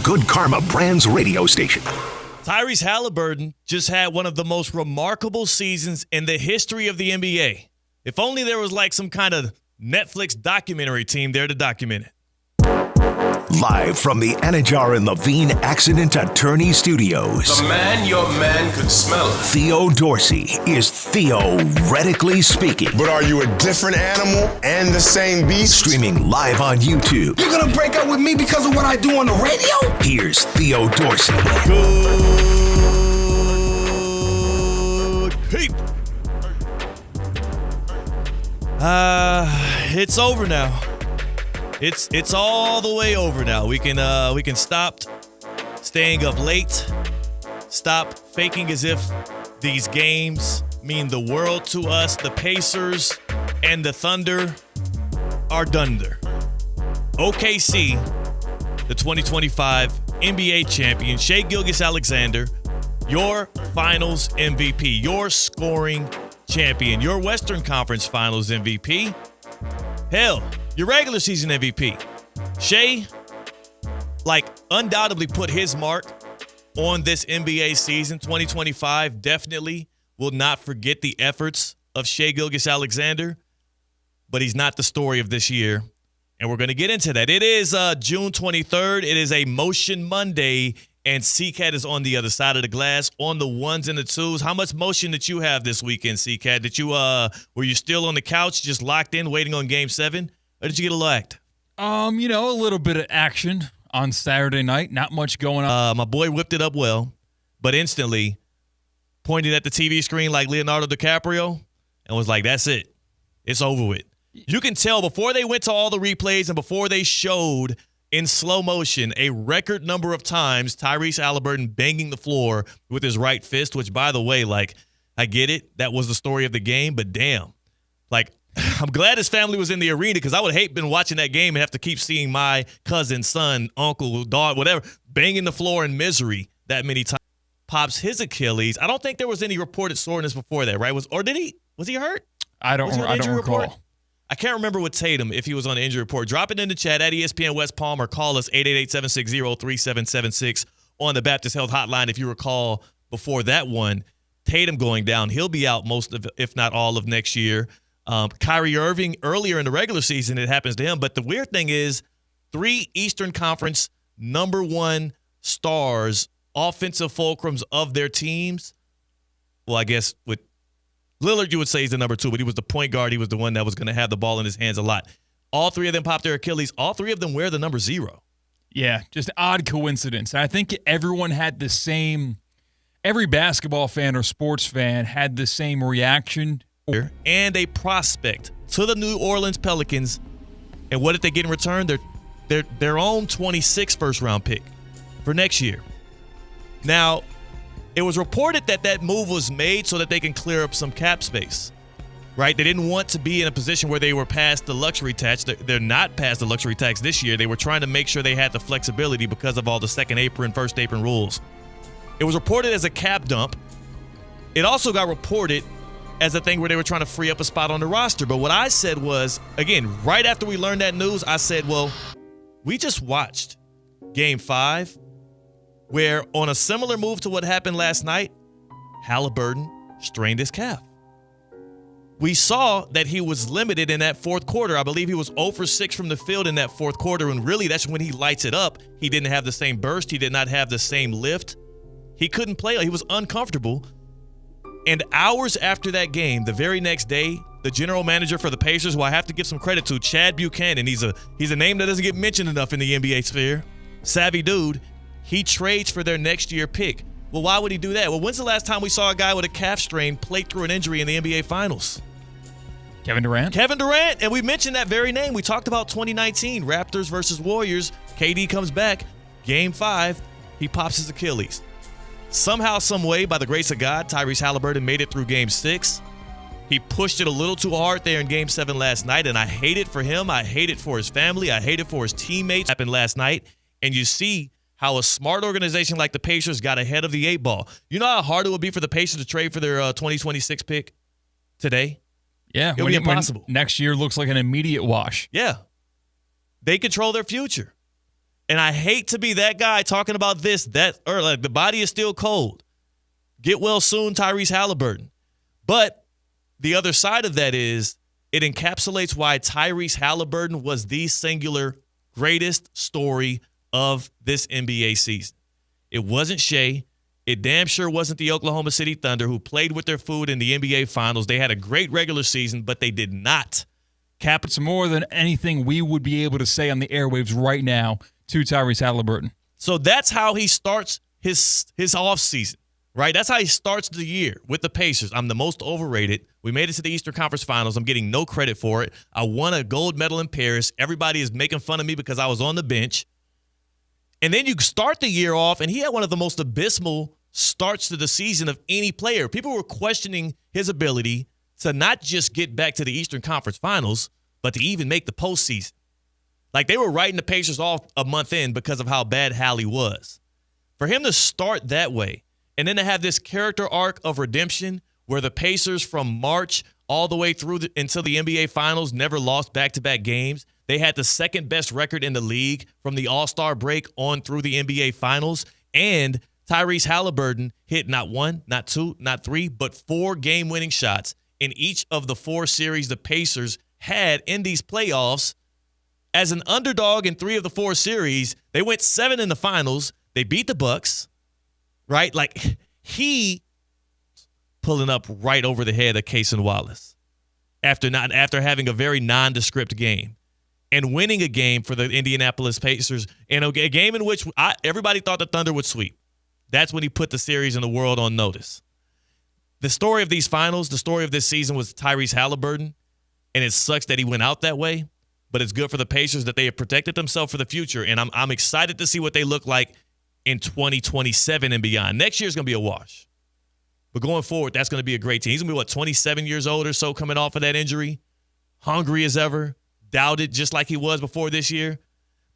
Good Karma Brands radio station. Tyrese Halliburton just had one of the most remarkable seasons in the history of the NBA. If only there was like some kind of Netflix documentary team there to document it. Live from the Anajar and Levine Accident Attorney Studios. The man, your man could smell it. Theo Dorsey is theoretically speaking. But are you a different animal and the same beast? Streaming live on YouTube. You're gonna break up with me because of what I do on the radio? Here's Theo Dorsey. Good people. It's over now. It's all the way over now. We can stop staying up late. Stop faking as if these games mean the world to us. The Pacers and the Thunder are dunder. OKC, the 2025 NBA champion, Shai Gilgeous-Alexander, your Finals MVP, your scoring champion, your Western Conference Finals MVP. Hell, your regular season MVP. Shai, undoubtedly put his mark on this NBA season. 2025 definitely will not forget the efforts of Shai Gilgeous-Alexander, but he's not the story of this year, and we're going to get into that. It is June 23rd. It is a Motion Monday, and C-Cat is on the other side of the glass, on the ones and the twos. How much motion did you have this weekend, C-Cat? Were you still on the couch, just locked in, waiting on Game 7? Or did you get a little active? A little bit of action on Saturday night. Not much going on. My boy whipped it up well, but instantly pointed at the TV screen like Leonardo DiCaprio and was like, that's it. It's over with. You can tell before they went to all the replays and before they showed in slow motion a record number of times Tyrese Halliburton banging the floor with his right fist, which, by the way, I get it. That was the story of the game, but damn. I'm glad his family was in the arena because I would hate been watching that game and have to keep seeing my cousin, son, uncle, dog, whatever, banging the floor in misery that many times. Pops his Achilles. I don't think there was any reported soreness before that, right? Was he hurt? I don't recall. Report? I can't remember with Tatum if he was on the injury report. Drop it in the chat at ESPN West Palm or call us 888-760-3776 on the Baptist Health Hotline if you recall before that one. Tatum going down. He'll be out most of, if not all of next year. Kyrie Irving, earlier in the regular season, it happens to him. But the weird thing is 3 Eastern Conference number 1 stars, offensive fulcrums of their teams. Well, I guess with Lillard, you would say he's the number 2, but he was the point guard. He was the one that was going to have the ball in his hands a lot. All 3 of them pop their Achilles. All 3 of them wear the number 0. Yeah, just odd coincidence. I think everyone had the same – every basketball fan or sports fan had the same reaction. And a prospect to the New Orleans Pelicans. And what did they get in return? Their own 26th first-round pick for next year. Now, it was reported that move was made so that they can clear up some cap space, right? They didn't want to be in a position where they were past the luxury tax. They're not past the luxury tax this year. They were trying to make sure they had the flexibility because of all the second apron, first apron rules. It was reported as a cap dump. It also got reported as a thing where they were trying to free up a spot on the roster. But what I said was, again, right after we learned that news, I said, well, we just watched Game 5, where on a similar move to what happened last night, Halliburton strained his calf. We saw that he was limited in that fourth quarter. I believe he was 0 for 6 from the field in that fourth quarter, and really that's when he lights it up. He didn't have the same burst. He did not have the same lift. He couldn't play. He was uncomfortable. And hours after that game, the very next day, the general manager for the Pacers, who I have to give some credit to, Chad Buchanan, he's a name that doesn't get mentioned enough in the NBA sphere, savvy dude, he trades for their next year pick. Well, why would he do that? Well, when's the last time we saw a guy with a calf strain play through an injury in the NBA Finals? Kevin Durant. And we mentioned that very name. We talked about 2019, Raptors versus Warriors. KD comes back, Game 5, he pops his Achilles. Somehow, some way, by the grace of God, Tyrese Halliburton made it through Game 6. He pushed it a little too hard there in Game 7 last night, and I hate it for him. I hate it for his family. I hate it for his teammates. Happened last night, and you see how a smart organization like the Pacers got ahead of the 8 ball. You know how hard it would be for the Pacers to trade for their 2026 pick today? Yeah. It would be impossible. Next year looks like an immediate wash. Yeah. They control their future. And I hate to be that guy talking about this, or like the body is still cold. Get well soon, Tyrese Halliburton. But the other side of that is it encapsulates why Tyrese Halliburton was the singular greatest story of this NBA season. It wasn't Shea. It damn sure wasn't the Oklahoma City Thunder, who played with their food in the NBA Finals. They had a great regular season, but they did not cap. It's more than anything we would be able to say on the airwaves right now to Tyrese Halliburton. So that's how he starts his offseason, right? That's how he starts the year with the Pacers. I'm the most overrated. We made it to the Eastern Conference Finals. I'm getting no credit for it. I won a gold medal in Paris. Everybody is making fun of me because I was on the bench. And then you start the year off, and he had one of the most abysmal starts to the season of any player. People were questioning his ability to not just get back to the Eastern Conference Finals, but to even make the postseason. Like, they were writing the Pacers off a month in because of how bad Hallie was. For him to start that way, and then to have this character arc of redemption where the Pacers from March all the way through until the NBA Finals never lost back-to-back games. They had the second best record in the league from the All-Star break on through the NBA Finals. And Tyrese Halliburton hit not one, not two, not three, but 4 game-winning shots in each of the 4 series the Pacers had in these playoffs. As an underdog in 3 of the 4 series, they went 7 in the finals. They beat the Bucks, right? Like, he pulling up right over the head of Cason Wallace after having a very nondescript game. And winning a game for the Indianapolis Pacers in a game in which everybody thought the Thunder would sweep. That's when he put the series and the world on notice. The story of these finals, the story of this season was Tyrese Halliburton, and it sucks that he went out that way, but it's good for the Pacers that they have protected themselves for the future, and I'm excited to see what they look like in 2027 and beyond. Next year is going to be a wash. But going forward, that's going to be a great team. He's going to be, 27 years old or so coming off of that injury, hungry as ever, doubted just like he was before this year.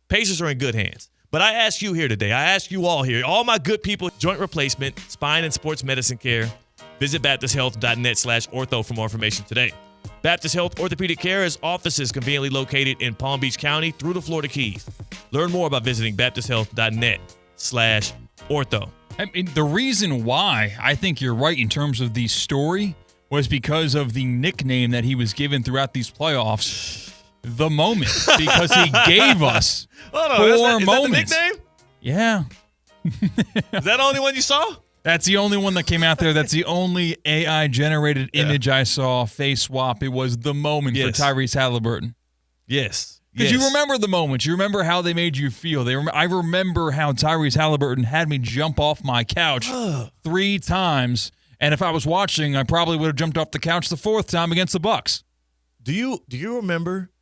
Pacers are in good hands. But I ask you here today, I ask you all here, all my good people, joint replacement, spine and sports medicine care, visit baptisthealth.net/ortho for more information today. Baptist Health Orthopedic Care has offices conveniently located in Palm Beach County through the Florida Keys. Learn more by visiting baptisthealth.net/ortho. I mean, the reason why I think you're right in terms of the story was because of the nickname that he was given throughout these playoffs. The Moment, because he gave us 4 moments. Is that the nickname? Yeah. Is that the only one you saw? That's the only one that came out there. That's the only AI-generated image I saw, face swap. It was The Moment for Tyrese Halliburton. Yes. Because you remember the moments. You remember how they made you feel. I remember how Tyrese Halliburton had me jump off my couch 3 times, and if I was watching, I probably would have jumped off the couch the 4th time against the Bucks. Do you remember?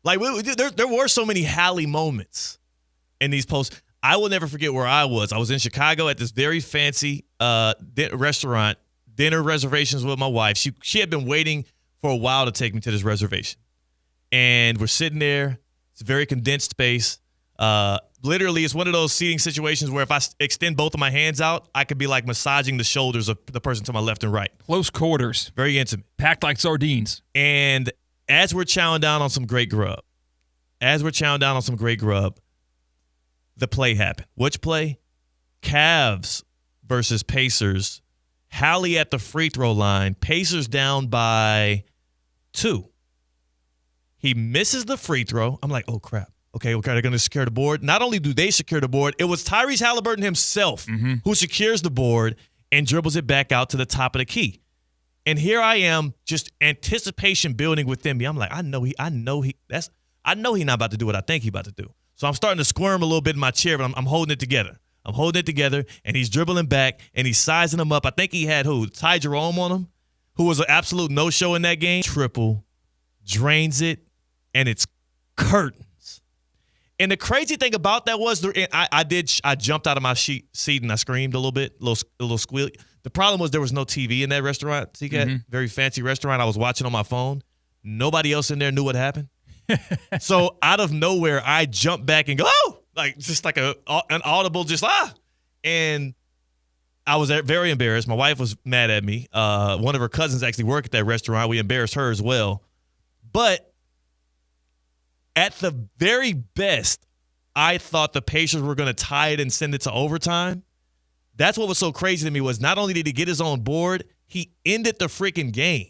Like, there were so many Hallie moments in these posts. I will never forget where I was. I was in Chicago at this very fancy restaurant, dinner reservations with my wife. She had been waiting for a while to take me to this reservation. And we're sitting there. It's a very condensed space. Literally, it's one of those seating situations where if I extend both of my hands out, I could be like massaging the shoulders of the person to my left and right. Close quarters. Very intimate. Packed like sardines. And as we're chowing down on some great grub, the play happened. Which play? Cavs versus Pacers. Hallie at the free throw line. Pacers down by 2. He misses the free throw. I'm like, oh, crap. Okay, they're going to secure the board. Not only do they secure the board, it was Tyrese Halliburton himself who secures the board and dribbles it back out to the top of the key. And here I am, just anticipation building within me. I'm like, I know he not about to do what I think he about to do. So I'm starting to squirm a little bit in my chair, but I'm holding it together. And he's dribbling back, and he's sizing him up. I think he had Ty Jerome on him, who was an absolute no-show in that game. Triple, drains it, and it's curtains. And the crazy thing about that was I jumped out of my seat and I screamed a little bit, a little squealy. The problem was there was no TV in that restaurant. See, very fancy restaurant. I was watching on my phone. Nobody else in there knew what happened. So out of nowhere, I jumped back and go, oh, like just like an audible, just and I was very embarrassed. My wife was mad at me. One of her cousins actually worked at that restaurant. We embarrassed her as well. But at the very best, I thought the Pacers were going to tie it and send it to overtime. That's what was so crazy to me was not only did he get his own board, he ended the freaking game.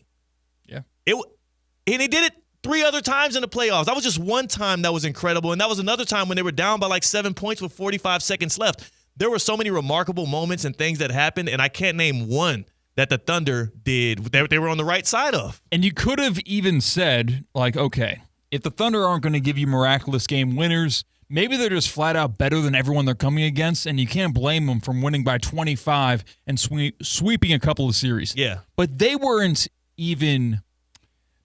Yeah. And he did it 3 other times in the playoffs. That was just one time that was incredible, and that was another time when they were down by like 7 points with 45 seconds left. There were so many remarkable moments and things that happened, and I can't name one that the Thunder did that they were on the right side of. And you could have even said, like, okay, if the Thunder aren't going to give you miraculous game winners, maybe they're just flat out better than everyone they're coming against, and you can't blame them from winning by 25 and sweeping a couple of series. Yeah. But they weren't even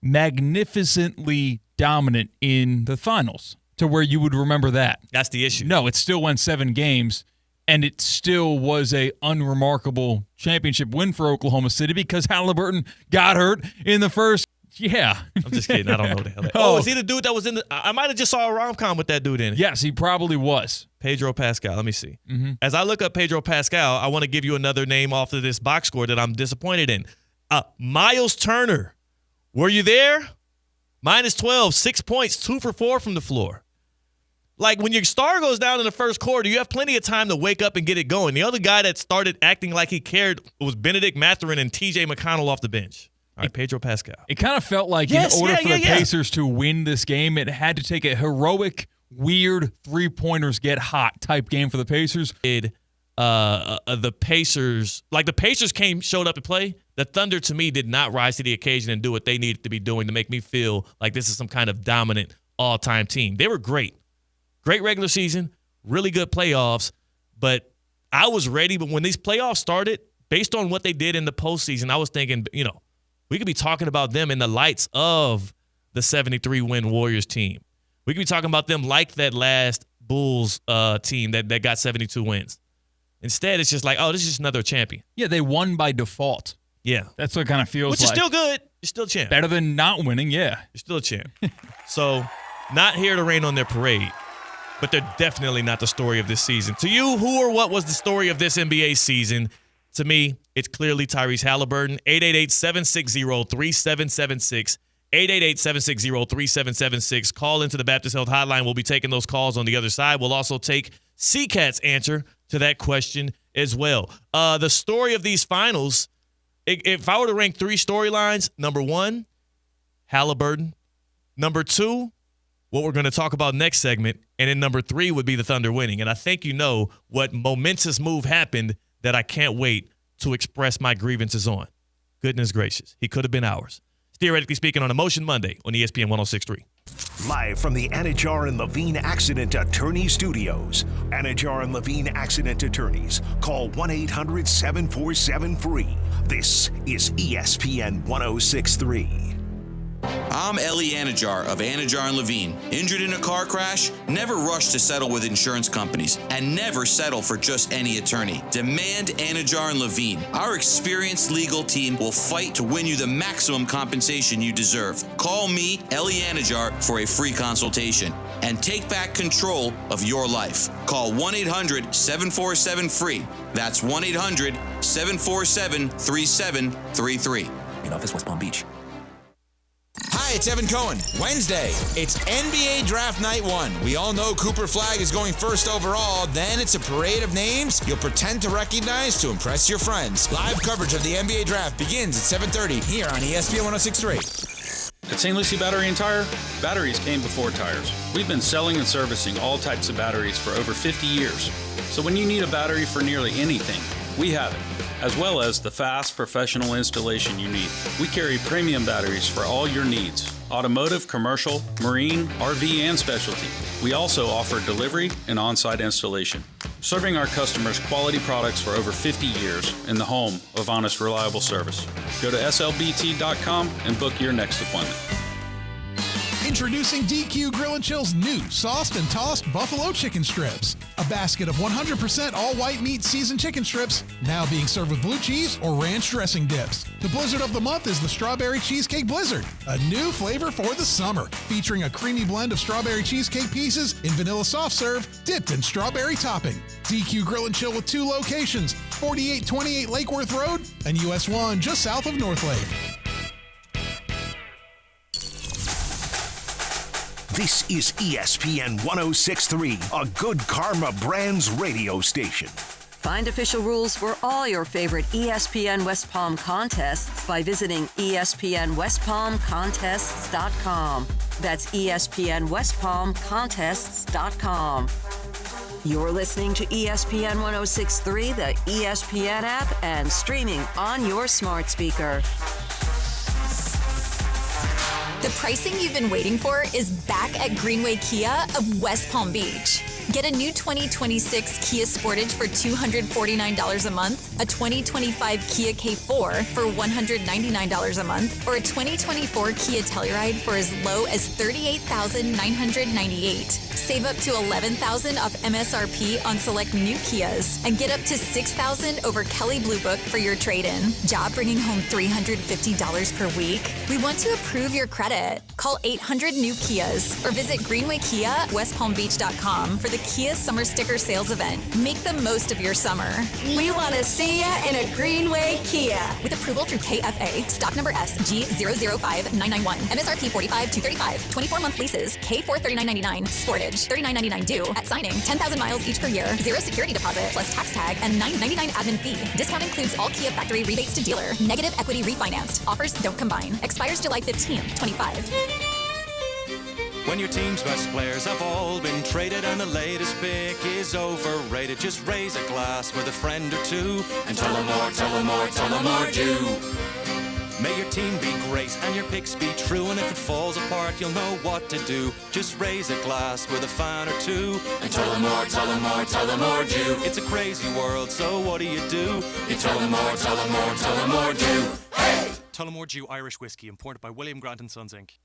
magnificently dominant in the finals to where you would remember that. That's the issue. No, it still went 7 games, and it still was a unremarkable championship win for Oklahoma City because Halliburton got hurt in the first. Yeah. I'm just kidding. I don't know the hell. Oh, is he the dude that was in the – I might have just saw a rom-com with that dude in it. Yes, he probably was. Pedro Pascal. Let me see. Mm-hmm. As I look up Pedro Pascal, I want to give you another name off of this box score that I'm disappointed in. Miles Turner. Were you there? -12, 6 points, 2 for 4 from the floor. Like, when your star goes down in the first quarter, you have plenty of time to wake up and get it going. The other guy that started acting like he cared was Benedict Mathurin and T.J. McConnell off the bench. All right, Pedro Pascal. It kind of felt like in order for the Pacers to win this game, it had to take a heroic, weird three-pointers get hot type game for the Pacers. The Pacers, like the Pacers showed up to play. The Thunder, to me, did not rise to the occasion and do what they needed to be doing to make me feel like this is some kind of dominant all-time team. They were great. Great regular season, really good playoffs, but I was ready. But when these playoffs started, based on what they did in the postseason, I was thinking, we could be talking about them in the lights of the 73-win Warriors team. We could be talking about them like that last Bulls team that got 72 wins. Instead, it's just like, oh, this is just another champion. Yeah, they won by default. Yeah. That's what it kind of feels like. Which is still good. You're still a champ. Better than not winning, yeah. You're still a champ. So, not here to rain on their parade, but they're definitely not the story of this season. To you, who or what was the story of this NBA season? To me, it's clearly Tyrese Halliburton. 888-760-3776. 888-760-3776. Call into the Baptist Health Hotline. We'll be taking those calls on the other side. We'll also take CCAT's answer to that question as well. The story of these finals, if I were to rank 3 storylines, number 1, Halliburton. Number 2, what we're going to talk about next segment. And then number 3 would be the Thunder winning. And I think you know what momentous move happened that I can't wait to express my grievances on. Goodness gracious. He could have been ours. Theoretically Speaking on Emotion Monday on ESPN 106.3. Live from the Anajar and Levine Accident Attorney Studios. Anajar and Levine Accident Attorneys. Call 1-800-747-FREE. This is ESPN 106.3. I'm Ellie Anajar of Anajar & Levine. Injured in a car crash? Never rush to settle with insurance companies, and never settle for just any attorney. Demand Anajar & Levine. Our experienced legal team will fight to win you the maximum compensation you deserve. Call me, Ellie Anajar, for a free consultation and take back control of your life. Call 1-800-747-FREE. That's 1-800-747-3733. In office, West Palm Beach. Hi, it's Evan Cohen. Wednesday, it's NBA Draft Night 1. We all know Cooper Flagg is going first overall. Then it's a parade of names you'll pretend to recognize to impress your friends. Live coverage of the NBA Draft begins at 7:30 here on ESPN 106.3. At St. Lucie Battery and Tire, batteries came before tires. We've been selling and servicing all types of batteries for over 50 years. So when you need a battery for nearly anything, we have it, as well as the fast, professional installation you need. We carry premium batteries for all your needs: automotive, commercial, marine, RV, and specialty. We also offer delivery and on-site installation, serving our customers quality products for over 50 years in the home of honest, reliable service. Go to slbt.com and book your next appointment. Introducing DQ Grill & Chill's new sauced and tossed buffalo chicken strips. A basket of 100% all-white meat seasoned chicken strips, now being served with blue cheese or ranch dressing dips. The blizzard of the month is the Strawberry Cheesecake Blizzard, a new flavor for the summer, featuring a creamy blend of strawberry cheesecake pieces in vanilla soft serve, dipped in strawberry topping. DQ Grill & Chill with 2 locations, 4828 Lake Worth Road and US 1 just south of North Lake. This is ESPN 1063, a Good Karma Brands radio station. Find official rules for all your favorite ESPN West Palm contests by visiting ESPNWestPalmContests.com. That's ESPNWestPalmContests.com. You're listening to ESPN 1063, the ESPN app, and streaming on your smart speaker. The pricing you've been waiting for is back at Greenway Kia of West Palm Beach. Get a new 2026 Kia Sportage for $249 a month, a 2025 Kia K4 for $199 a month, or a 2024 Kia Telluride for as low as $38,998. Save up to $11,000 off MSRP on select new Kias and get up to $6,000 over Kelley Blue Book for your trade-in. Job bringing home $350 per week? We want to approve your credit. Call 800-NEW-KIAs or visit Greenway Kia, WestPalmBeach.com for the Kia Summer Sticker Sales event. Make the most of your summer. We want to see ya in a Greenway Kia. With approval through KFA, stock number SG005991. MSRP $45,235. 24-month leases. K4 $39.99. Sportage $39.99 due at signing. 10,000 miles each per year. 0 security deposit plus tax tag and $9.99 admin fee. Discount includes all Kia factory rebates to dealer. Negative equity refinanced. Offers don't combine. Expires July 15th, 25. When your team's best players have all been traded and the latest pick is overrated, just raise a glass with a friend or two and tell them more, tell them more, tell them more do. May your team be great and your picks be true, and if it falls apart, you'll know what to do. Just raise a glass with a fan or two and tell them more, tell them more, tell them more do. It's a crazy world, so what do? You tell them more, tell them more, tell them more do. Hey! Tullamore Dew Irish Whiskey, imported by William Grant & Sons, Inc.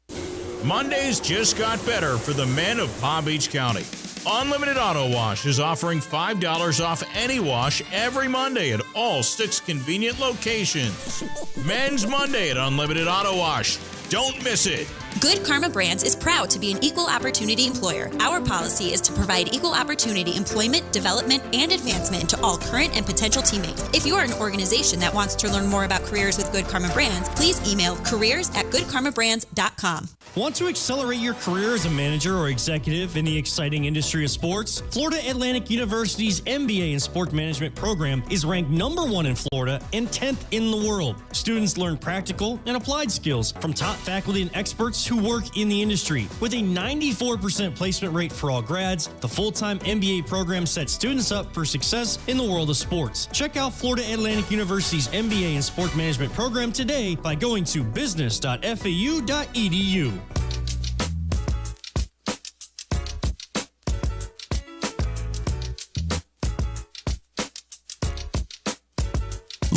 Mondays just got better for the men of Palm Beach County. Unlimited Auto Wash is offering $5 off any wash every Monday at all 6 convenient locations. Men's Monday at Unlimited Auto Wash. Don't miss it. Good Karma Brands is proud to be an equal opportunity employer. Our policy is to provide equal opportunity employment, development, and advancement to all current and potential teammates. If you are an organization that wants to learn more about careers with Good Karma Brands, please email careers@goodkarmabrands.com. Want to accelerate your career as a manager or executive in the exciting industry of sports? Florida Atlantic University's MBA in Sport Management program is ranked #1 in Florida and 10th in the world. Students learn practical and applied skills from top faculty and experts who work in the industry. With a 94% placement rate for all grads, the full-time MBA program sets students up for success in the world of sports. Check out Florida Atlantic University's MBA in Sport Management program today by going to business.fau.edu.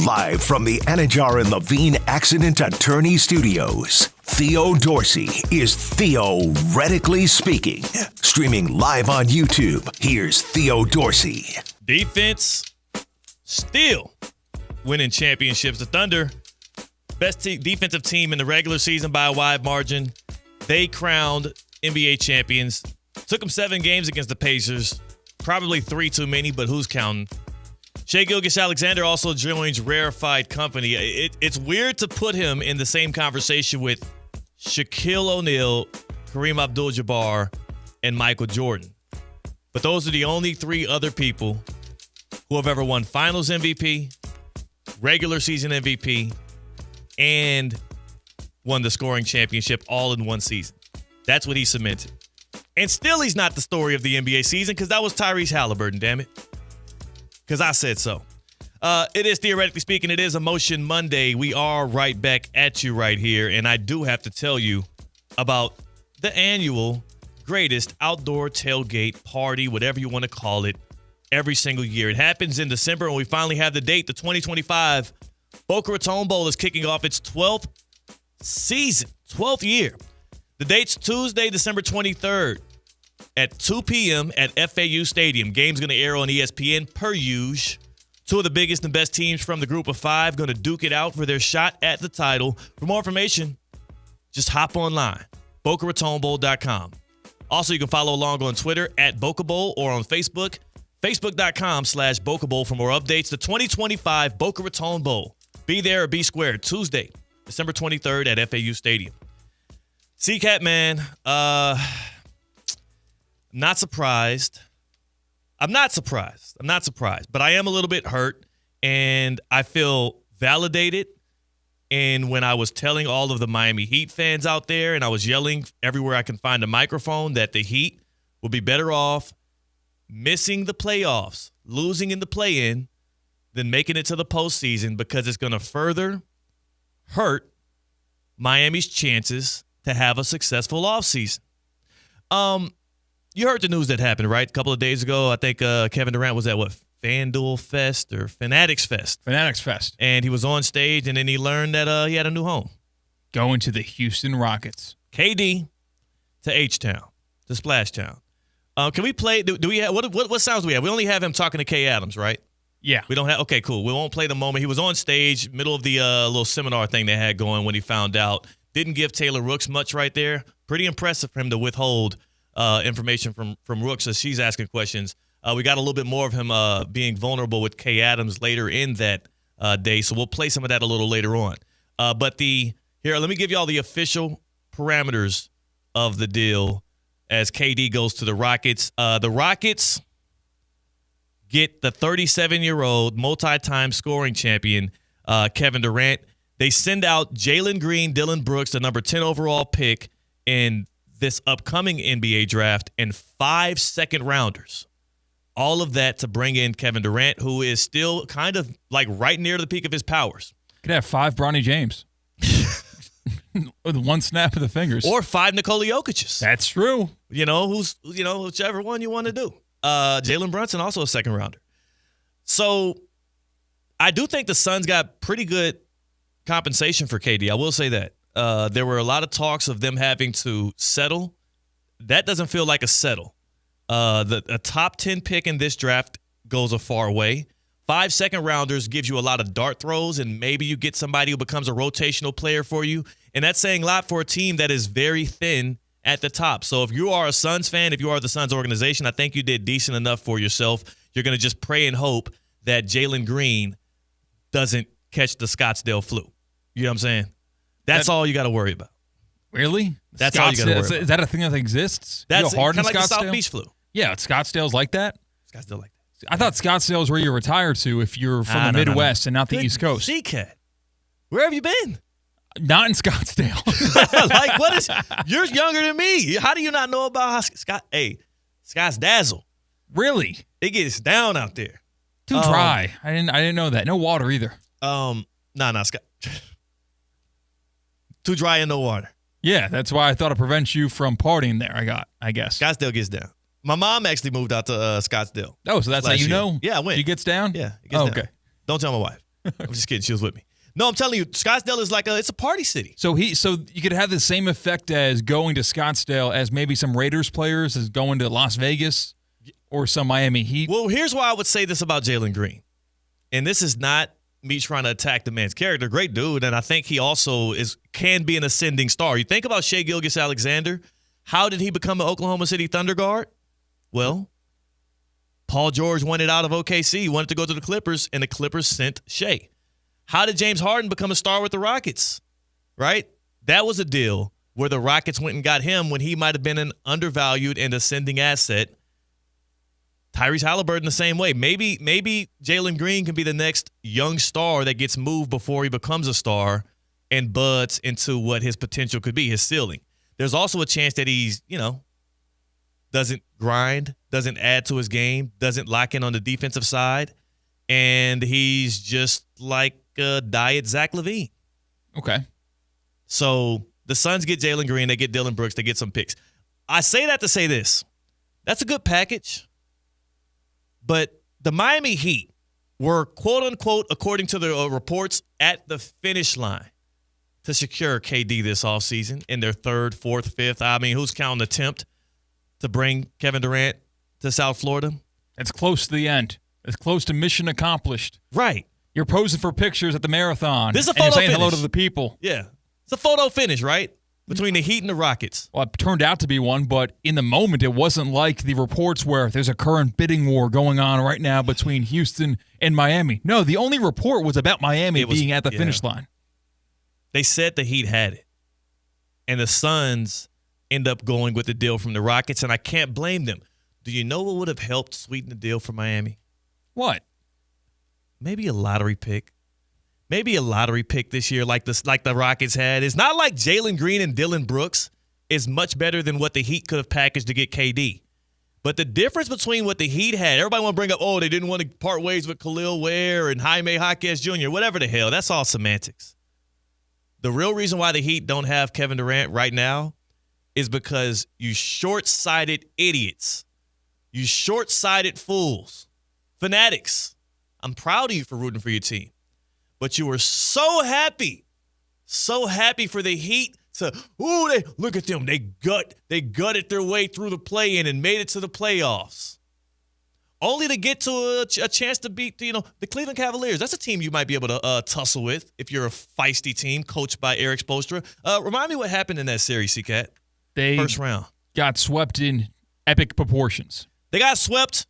Live from the Anajar and Levine Accident Attorney Studios, Theo Dorsey is theoretically speaking. Streaming live on YouTube, here's Theo Dorsey. Defense still winning championships. The Thunder, best defensive team in the regular season by a wide margin. They crowned NBA champions. Took them 7 games against the Pacers. Probably 3 too many, but who's counting? Shai Gilgeous-Alexander also joins rarefied company. It's weird to put him in the same conversation with Shaquille O'Neal, Kareem Abdul-Jabbar, and Michael Jordan. But those are the only 3 other people who have ever won Finals MVP, regular season MVP, and won the scoring championship all in one season. That's what he cemented. And still he's not the story of the NBA season because that was Tyrese Halliburton, damn it. Because I said so. It is Theoretically Speaking. It is Emotion Monday. We are right back at you right here. And I do have to tell you about the annual greatest outdoor tailgate party, whatever you want to call it, every single year. It happens in December, and we finally have the date. The 2025 Boca Raton Bowl is kicking off its 12th season, 12th year. The date's Tuesday, December 23rd. At 2 p.m. at FAU Stadium. Game's going to air on ESPN per usual. 2 of the biggest and best teams from the group of 5 going to duke it out for their shot at the title. For more information, just hop online, BocaRatonBowl.com. Also, you can follow along on Twitter at Boca Bowl or on Facebook, Facebook.com/Boca Bowl for more updates. The 2025 Boca Raton Bowl. Be there or be square. Tuesday, December 23rd at FAU Stadium. CCAT, man, not surprised. I'm not surprised, but I am a little bit hurt, and I feel validated. And when I was telling all of the Miami Heat fans out there, and I was yelling everywhere I can find a microphone, that the Heat would be better off missing the playoffs, losing in the play-in, than making it to the postseason, because it's going to further hurt Miami's chances to have a successful offseason. You heard the news that happened, right? A couple of days ago, I think Kevin Durant was at, FanDuel Fest or Fanatics Fest? Fanatics Fest. And he was on stage, and then he learned that he had a new home. Going to the Houston Rockets. KD to H-Town, to Splash Town. Can we play? Do we have what sounds do we have? We only have him talking to Kay Adams, right? Yeah. We don't have. Okay, cool. We won't play the moment. He was on stage, middle of the little seminar thing they had going when he found out. Didn't give Taylor Rooks much right there. Pretty impressive for him to withhold information from Rooks as she's asking questions. We got a little bit more of him being vulnerable with Kay Adams later in that day, so we'll play some of that a little later on. But here, let me give you all the official parameters of the deal as KD goes to the Rockets. The Rockets get the 37-year-old multi-time scoring champion Kevin Durant. They send out Jalen Green, Dylan Brooks, the number 10 overall pick in this upcoming NBA draft, and 5 second-rounders. All of that to bring in Kevin Durant, who is still kind of like right near the peak of his powers. Could have 5 Bronny James. With one snap of the fingers. Or 5 Nikola Jokic's. That's true. Whichever one you want to do. Jalen Brunson, also a second rounder. So I do think the Suns got pretty good compensation for KD. I will say that. There were a lot of talks of them having to settle. That doesn't feel like a settle. A top 10 pick in this draft goes a far way. 5 second rounders gives you a lot of dart throws, and maybe you get somebody who becomes a rotational player for you. And that's saying a lot for a team that is very thin at the top. So if you are a Suns fan, if you are the Suns organization, I think you did decent enough for yourself. You're going to just pray and hope that Jalen Green doesn't catch the Scottsdale flu. You know what I'm saying? That's all you got to worry about. Really? That's all you got to worry about. Is that a thing that exists? That's kind of like the South Beach flu. Yeah, Scottsdale's like that? Scottsdale like that. I thought Scottsdale is where you retire to if you're from the Midwest and not the East Coast. C-Cat. Where have you been? Not in Scottsdale. Like, what is? You're younger than me. How do you not know about Scott's Dazzle? Really? It gets down out there. Too dry. I didn't know that. No water either. Scott. Too dry and no water. Yeah, that's why I thought it prevents you from partying there. I guess. Scottsdale gets down. My mom actually moved out to Scottsdale. Oh, so that's how you know? Yeah, I went. She gets down? Yeah, it gets down. Okay. Don't tell my wife. I'm just kidding. She was with me. No, I'm telling you, Scottsdale is like it's a party city. So you could have the same effect as going to Scottsdale as maybe some Raiders players as going to Las Vegas or some Miami Heat. Well, here's why I would say this about Jalen Green. And this is not me trying to attack the man's character. Great dude, and I think he also can be an ascending star. You think about Shai Gilgeous-Alexander. How did he become an Oklahoma City Thunder guard? Well, Paul George wanted out of OKC. He wanted to go to the Clippers, and the Clippers sent Shai. How did James Harden become a star with the Rockets? Right? That was a deal where the Rockets went and got him when he might have been an undervalued and ascending asset. Tyrese Halliburton the same way. Maybe Jalen Green can be the next young star that gets moved before he becomes a star and buds into what his potential could be, his ceiling. There's also a chance that he's, doesn't grind, doesn't add to his game, doesn't lock in on the defensive side, and he's just like a diet Zach LaVine. Okay. So the Suns get Jalen Green, they get Dylan Brooks, they get some picks. I say that to say this. That's a good package, but the Miami Heat were, quote-unquote, according to the reports, at the finish line to secure KD this offseason in their 3rd, 4th, 5th. I mean, who's counting attempt to bring Kevin Durant to South Florida? It's close to the end. It's close to mission accomplished. Right. You're posing for pictures at the marathon. This is a photo and you're saying finish. Hello to the people. Yeah. It's a photo finish, right? Between the Heat and the Rockets. Well, it turned out to be one, but in the moment, it wasn't like the reports where there's a current bidding war going on right now between Houston and Miami. No, the only report was about Miami being at the finish line. They said the Heat had it. And the Suns end up going with the deal from the Rockets, and I can't blame them. Do you know what would have helped sweeten the deal for Miami? What? Maybe a lottery pick. Maybe a lottery pick this year like the Rockets had. It's not like Jalen Green and Dillon Brooks is much better than what the Heat could have packaged to get KD. But the difference between what the Heat had, everybody want to bring up, they didn't want to part ways with Khalil Ware and Jaime Jaquez Jr., whatever the hell. That's all semantics. The real reason why the Heat don't have Kevin Durant right now is because you short-sighted idiots. You short-sighted fools. Fanatics. I'm proud of you for rooting for your team. But you were so happy for the Heat to, look at them. They gutted their way through the play-in and made it to the playoffs. Only to get to a chance to beat, the Cleveland Cavaliers. That's a team you might be able to tussle with if you're a feisty team coached by Eric Spoelstra. Remind me what happened in that series, C-Cat. They first round. Got swept in epic proportions. They got swept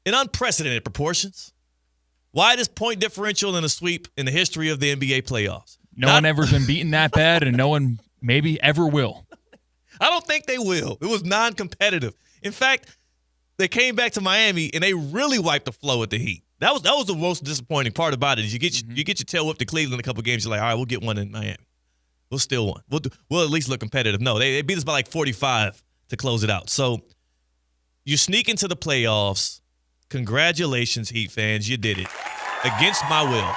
in unprecedented proportions. Widest point differential in a sweep in the history of the NBA playoffs. No one ever's been beaten that bad, and no one maybe ever will. I don't think they will. It was non-competitive. In fact, they came back to Miami, and they really wiped the flow with the Heat. That was the most disappointing part about it is you get your tail whipped to Cleveland a couple games. You're like, all right, we'll get one in Miami. We'll steal one. We'll at least look competitive. No, they beat us by like 45 to close it out. So you sneak into the playoffs. Congratulations, Heat fans. You did it against my will.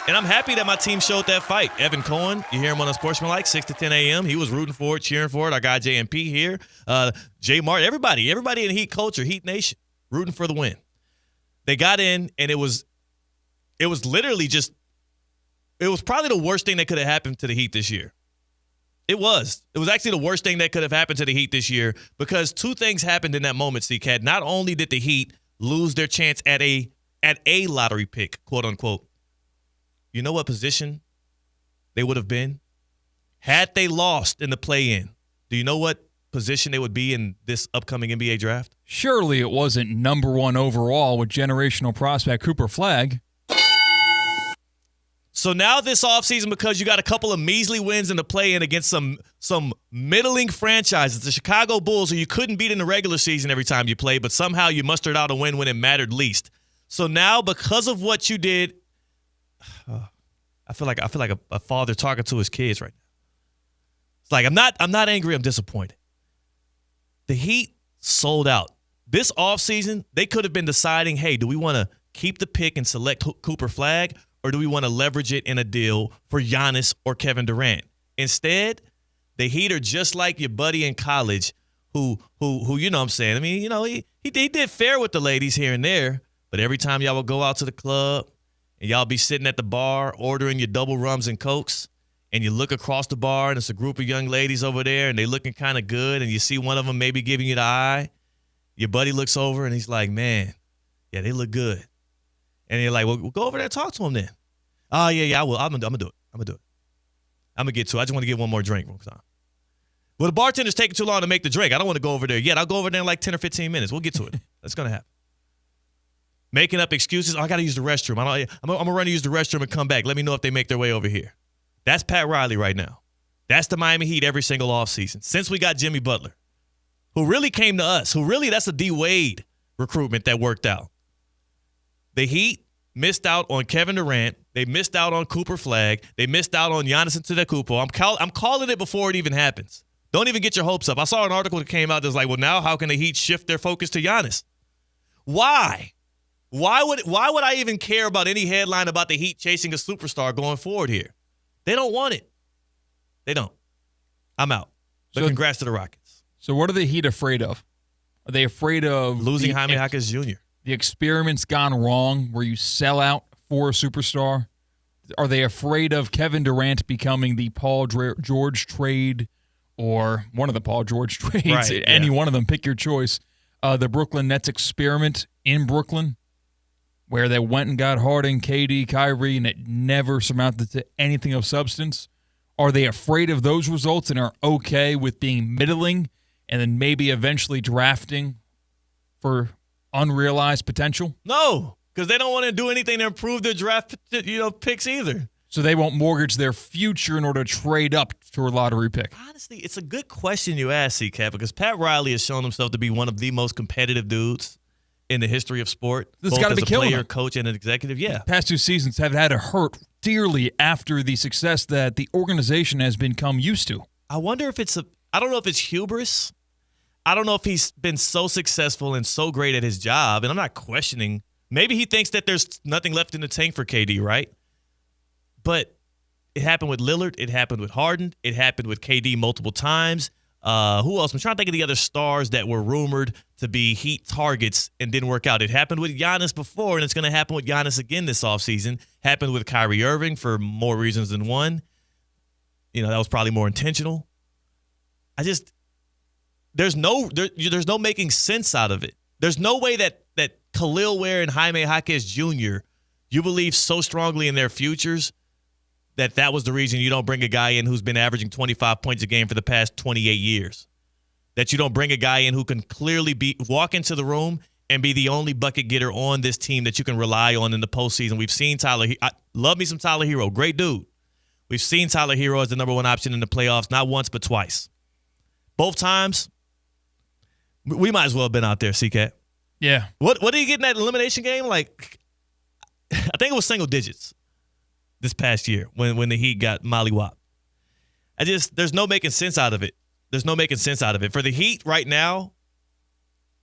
And I'm happy that my team showed that fight. Evan Cohen, you hear him on Unsportsmanlike, 6 to 10 a.m. He was rooting for it, cheering for it. Our guy JMP here. Jay Martin, everybody in Heat culture, Heat Nation, rooting for the win. They got in, and it was literally just – it was probably the worst thing that could have happened to the Heat this year. It was. It was actually the worst thing that could have happened to the Heat this year because two things happened in that moment, C-Cat. Not only did the Heat lose their chance at a lottery pick, quote unquote. You know what position they would have been? Had they lost in the play-in, do you know what position they would be in this upcoming NBA draft? Surely it wasn't number 1 overall with generational prospect Cooper Flagg. So now this offseason, because you got a couple of measly wins in the play-in against some middling franchises, the Chicago Bulls, who you couldn't beat in the regular season every time you played, but somehow you mustered out a win when it mattered least. So now, because of what you did, I feel like a father talking to his kids right now. It's like I'm not angry, I'm disappointed. The Heat sold out. This offseason, they could have been deciding, hey, do we want to keep the pick and select Cooper Flagg? Or do we want to leverage it in a deal for Giannis or Kevin Durant? Instead, the Heat are just like your buddy in college who you know what I'm saying. I mean, he did fair with the ladies here and there, but every time y'all would go out to the club and y'all be sitting at the bar ordering your double rums and cokes, and you look across the bar and it's a group of young ladies over there and they looking kind of good, and you see one of them maybe giving you the eye. Your buddy looks over and he's like, man, yeah, they look good. And you're like, well, go over there and talk to him then. Oh, yeah, I will. I'm going to do it. I'm going to get to it. I just want to get one more drink. Well, the bartender's taking too long to make the drink. I don't want to go over there yet. I'll go over there in like 10 or 15 minutes. We'll get to it. That's going to happen. Making up excuses. I got to use the restroom. I'm going to run to use the restroom and come back. Let me know if they make their way over here. That's Pat Riley right now. That's the Miami Heat every single offseason. Since we got Jimmy Butler, who really came to us, that's a D. Wade recruitment that worked out. The Heat missed out on Kevin Durant. They missed out on Cooper Flagg. They missed out on Giannis Antetokounmpo. I'm calling it before it even happens. Don't even get your hopes up. I saw an article that came out that's like, well, now how can the Heat shift their focus to Giannis? Why? Why would I even care about any headline about the Heat chasing a superstar going forward here? They don't want it. They don't. I'm out. But congrats to the Rockets. So what are the Heat afraid of? Are they afraid of losing Jaime Jaquez Jr.? The experiment's gone wrong where you sell out for a superstar? Are they afraid of Kevin Durant becoming the Paul George trade or one of the Paul George trades? Right, any one of them, pick your choice. The Brooklyn Nets experiment in Brooklyn where they went and got Harden, KD, Kyrie, and it never surmounted to anything of substance. Are they afraid of those results and are okay with being middling and then maybe eventually drafting for unrealized potential? No, because they don't want to do anything to improve their draft picks either. So they won't mortgage their future in order to trade up to a lottery pick. Honestly, it's a good question you ask, C-Cat, because Pat Riley has shown himself to be one of the most competitive dudes in the history of sport. This got to be killing player, him. coach, and an executive. Yeah. The past 2 seasons have had to hurt dearly after the success that the organization has become used to. I wonder if I don't know if it's hubris. I don't know if he's been so successful and so great at his job, and I'm not questioning. Maybe he thinks that there's nothing left in the tank for KD, right? But it happened with Lillard. It happened with Harden. It happened with KD multiple times. Who else? I'm trying to think of the other stars that were rumored to be Heat targets and didn't work out. It happened with Giannis before, and it's going to happen with Giannis again this offseason. Happened with Kyrie Irving for more reasons than one. That was probably more intentional. There's no making sense out of it. There's no way that Khalil Ware and Jaime Jaquez Jr., you believe so strongly in their futures that was the reason you don't bring a guy in who's been averaging 25 points a game for the past 28 years. That you don't bring a guy in who can clearly walk into the room and be the only bucket getter on this team that you can rely on in the postseason. We've seen I love me some Tyler Hero. Great dude. We've seen Tyler Hero as the number one option in the playoffs, not once but twice. Both times, we might as well have been out there, C-Cat. Yeah. What did he get in that elimination game? Like, I think it was single digits this past year when the Heat got mollywopped. There's no making sense out of it. There's no making sense out of it. For the Heat right now,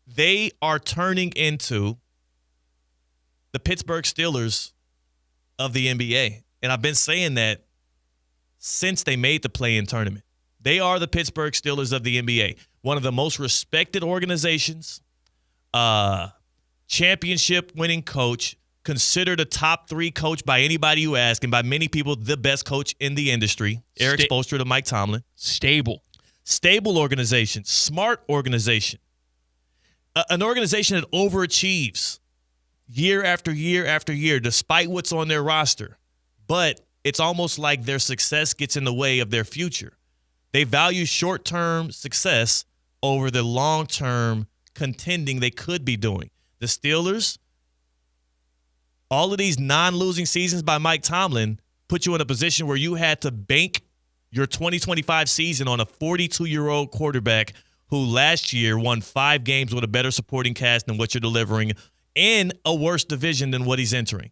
they are turning into the Pittsburgh Steelers of the NBA. And I've been saying that since they made the play-in tournament. They are the Pittsburgh Steelers of the NBA. One of the most respected organizations, championship-winning coach, considered a top 3 coach by anybody you ask, and by many people, the best coach in the industry. Eric Spoelstra to Mike Tomlin. Stable organization. Smart organization. An organization that overachieves year after year after year, despite what's on their roster. But it's almost like their success gets in the way of their future. They value short-term success over the long-term contending they could be doing. The Steelers, all of these non-losing seasons by Mike Tomlin put you in a position where you had to bank your 2025 season on a 42-year-old quarterback who last year won 5 games with a better supporting cast than what you're delivering in a worse division than what he's entering.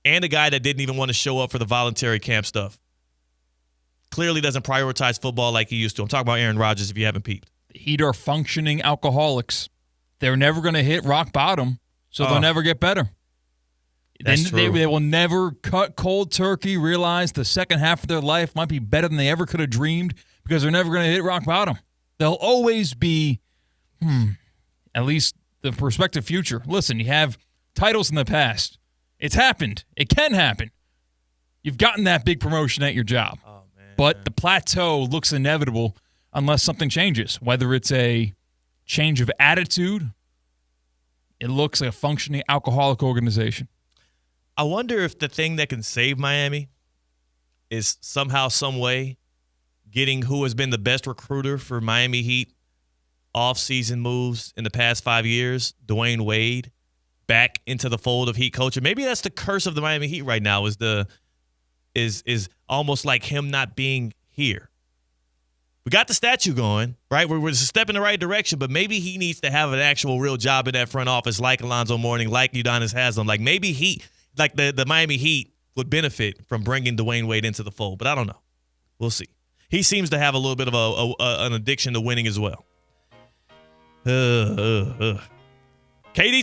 And a guy that didn't even want to show up for the voluntary camp stuff. Clearly doesn't prioritize football like he used to. I'm talking about Aaron Rodgers if you haven't peeped. The Heat are functioning alcoholics. They're never going to hit rock bottom, so they'll never get better. That's true. They will never cut cold turkey, realize the second half of their life might be better than they ever could have dreamed because they're never going to hit rock bottom. They'll always be, at least the prospective future. Listen, you have titles in the past. It's happened. It can happen. You've gotten that big promotion at your job. Oh, man. But the plateau looks inevitable unless something changes, whether it's a change of attitude. It looks like a functioning alcoholic organization. I wonder if the thing that can save Miami is somehow, some way, getting who has been the best recruiter for Miami Heat off-season moves in the past 5 years, Dwayne Wade, back into the fold of Heat culture. Maybe that's the curse of the Miami Heat right now, is almost like him not being here. We got the statue going, right? We're a step in the right direction, but maybe he needs to have an actual real job in that front office like Alonzo Mourning, like Udonis Haslem. Like maybe the Miami Heat would benefit from bringing Dwayne Wade into the fold, but I don't know. We'll see. He seems to have a little bit of an addiction to winning as well. KD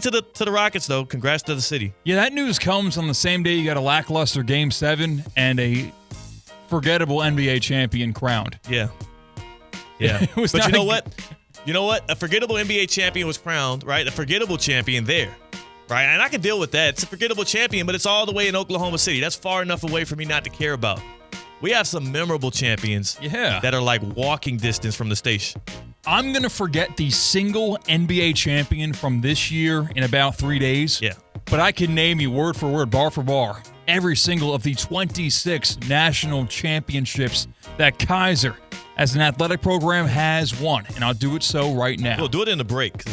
to the Rockets, though. Congrats to the city. Yeah, that news comes on the same day you got a lackluster Game 7 and a forgettable NBA champion crowned. Yeah. But you know what? You know what? A forgettable NBA champion was crowned, right? A forgettable champion there, right? And I can deal with that. It's a forgettable champion, but it's all the way in Oklahoma City. That's far enough away for me not to care about. We have some memorable champions that are like walking distance from the station. I'm going to forget the single NBA champion from this year in about 3 days. Yeah. But I can name you word for word, bar for bar, every single of the 26 national championships that Kaiser, as an athletic program, has won. And I'll do it so right now. We'll do it in the break.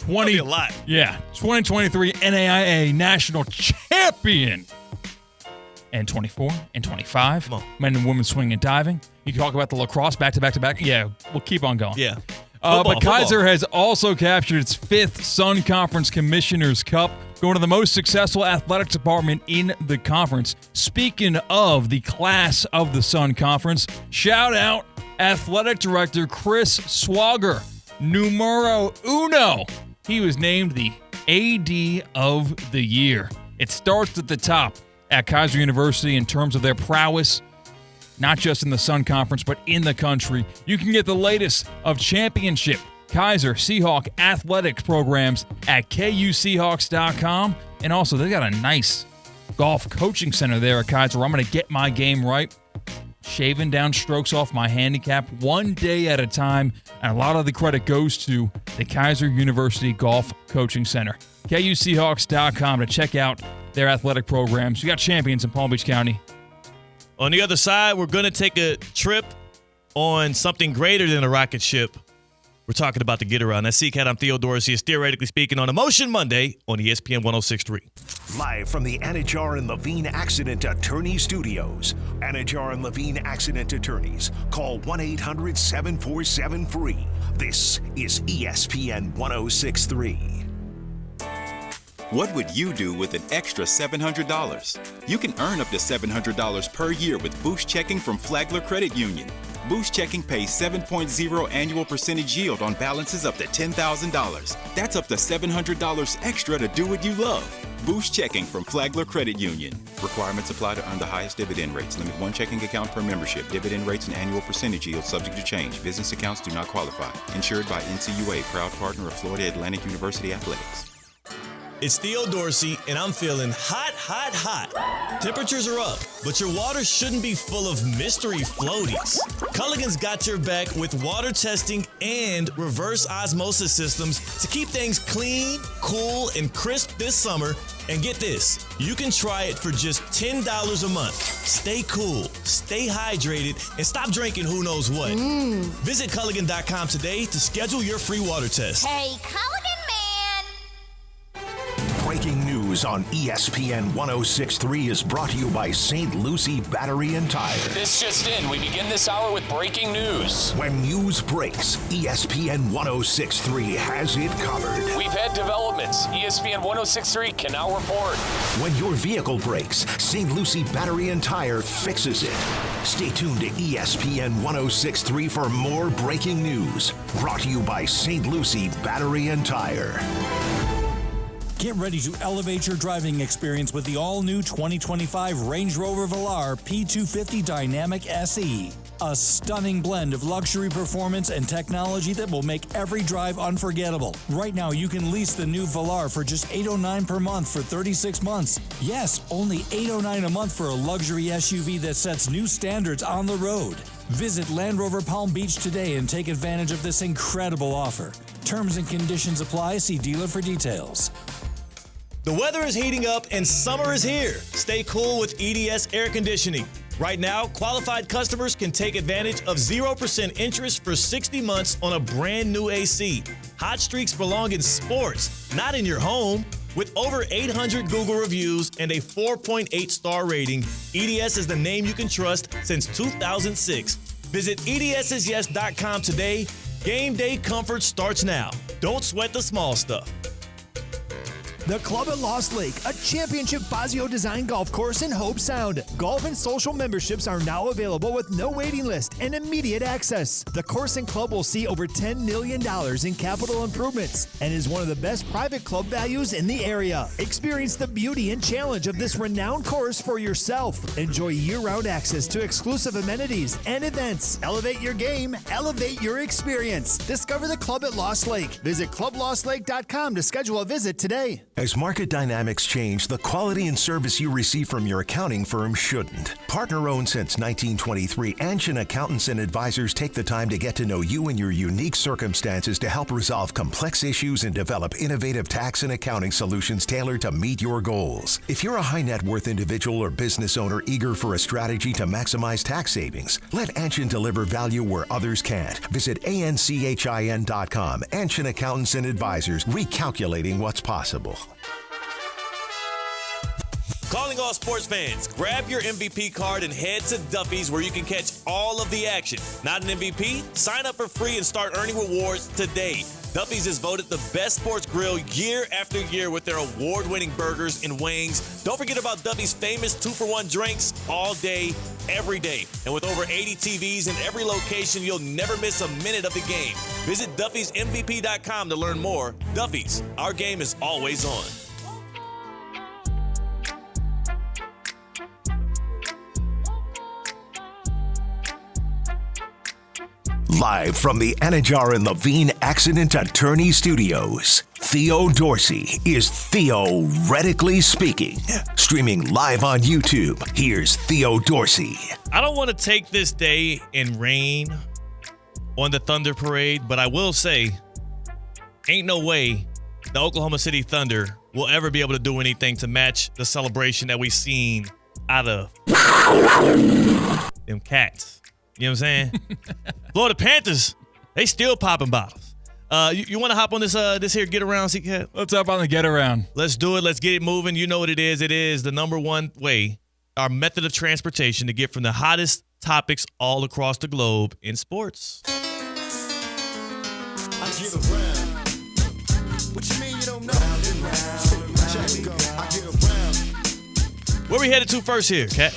That'll be a lot. Yeah, 2023 NAIA National Champion. And 24 and 25. Men and women swinging and diving. You can talk about the lacrosse back-to-back-to-back. Yeah, we'll keep on going. Yeah. But Kaiser has also captured its 5th Sun Conference Commissioner's Cup, going to the most successful athletic department in the conference. Speaking of the class of the Sun Conference, shout out Athletic Director Chris Swager, numero uno. He was named the AD of the Year. It starts at the top at Kaiser University in terms of their prowess, not just in the Sun Conference, but in the country. You can get the latest of championship Kaiser Seahawk athletics programs at kuseahawks.com. And also, they got a nice golf coaching center there at Kaiser where I'm going to get my game right, shaving down strokes off my handicap one day at a time. And a lot of the credit goes to the Kaiser University Golf Coaching Center. kuseahawks.com to check out their athletic programs. You got champions in Palm Beach County. On the other side, we're going to take a trip on something greater than a rocket ship. We're talking about the get around. That's CCAT. I'm Theo Dorsey. It's Theoretically Speaking on Emotion Monday on ESPN 106.3. Live from the Anajar and Levine Accident Attorney Studios. Anajar and Levine Accident Attorneys. Call 1-800-747-FREE. This is ESPN 106.3. What would you do with an extra $700? You can earn up to $700 per year with Boost Checking from Flagler Credit Union. Boost Checking pays 7.0 annual percentage yield on balances up to $10,000. That's up to $700 extra to do what you love. Boost Checking from Flagler Credit Union. Requirements apply to earn the highest dividend rates. Limit one checking account per membership. Dividend rates and annual percentage yield subject to change. Business accounts do not qualify. Insured by NCUA, proud partner of Florida Atlantic University Athletics. It's Theo Dorsey, and I'm feeling hot, hot, hot. Temperatures are up, but your water shouldn't be full of mystery floaties. Culligan's got your back with water testing and reverse osmosis systems to keep things clean, cool, and crisp this summer. And get this, you can try it for just $10 a month. Stay cool, stay hydrated, and stop drinking who knows what. Visit Culligan.com today to schedule your free water test. Hey, Culligan man! Breaking news on ESPN 106.3 is brought to you by St. Lucie Battery and Tire. This just in, we begin this hour with breaking news. When news breaks, ESPN 106.3 has it covered. We've had developments. ESPN 106.3 can now report. When your vehicle breaks, St. Lucie Battery and Tire fixes it. Stay tuned to ESPN 106.3 for more breaking news. Brought to you by St. Lucie Battery and Tire. Get ready to elevate your driving experience with the all-new 2025 Range Rover Velar P250 Dynamic SE. A stunning blend of luxury performance and technology that will make every drive unforgettable. Right now, you can lease the new Velar for just $809 per month for 36 months. Yes, only $809 a month for a luxury SUV that sets new standards on the road. Visit Land Rover Palm Beach today and take advantage of this incredible offer. Terms and conditions apply. See dealer for details. The weather is heating up and summer is here. Stay cool with EDS Air Conditioning. Right now, qualified customers can take advantage of 0% interest for 60 months on a brand new AC. Hot streaks belong in sports, not in your home. With over 800 Google reviews and a 4.8 star rating, EDS is the name you can trust since 2006. Visit EDSIsYes.com today. Game day comfort starts now. Don't sweat the small stuff. The Club at Lost Lake, a championship Fazio design golf course in Hope Sound. Golf and social memberships are now available with no waiting list and immediate access. The course and club will see over $10 million in capital improvements and is one of the best private club values in the area. Experience the beauty and challenge of this renowned course for yourself. Enjoy year-round access to exclusive amenities and events. Elevate your game, elevate your experience. Discover the Club at Lost Lake. Visit clublostlake.com to schedule a visit today. As market dynamics change, the quality and service you receive from your accounting firm shouldn't. Partner-owned since 1923, Anshin Accountants and Advisors take the time to get to know you and your unique circumstances to help resolve complex issues and develop innovative tax and accounting solutions tailored to meet your goals. If you're a high net worth individual or business owner eager for a strategy to maximize tax savings, let Anshin deliver value where others can't. Visit ANCHIN.com. Anshin Accountants and Advisors, recalculating what's possible. Calling all sports fans, grab your MVP card and head to Duffy's where you can catch all of the action. Not an MVP? Sign up for free and start earning rewards today. Duffy's is voted the best sports grill year after year with their award-winning burgers and wings. Don't forget about Duffy's famous 2-for-1 drinks all day, every day. And with over 80 TVs in every location, you'll never miss a minute of the game. Visit Duffy'sMVP.com to learn more. Duffy's, our game is always on. Live from the Anajar and Levine Accident Attorney Studios, Theo Dorsey is theoretically speaking. Streaming live on YouTube, here's Theo Dorsey. I don't want to take this day in rain on the Thunder Parade, but I will say, ain't no way the Oklahoma City Thunder will ever be able to do anything to match the celebration that we've seen out of them cats. You know what I'm saying? Florida Panthers, they still popping bottles. You want to hop on this here get around, C-Cat? Let's hop on the get around. Let's do it. Let's get it moving. You know what it is. It is the number one way, our method of transportation to get from the hottest topics all across the globe in sports. I get around. What you mean you don't know? Round and round. Check it go. I get around. Where we headed to first here, Cat?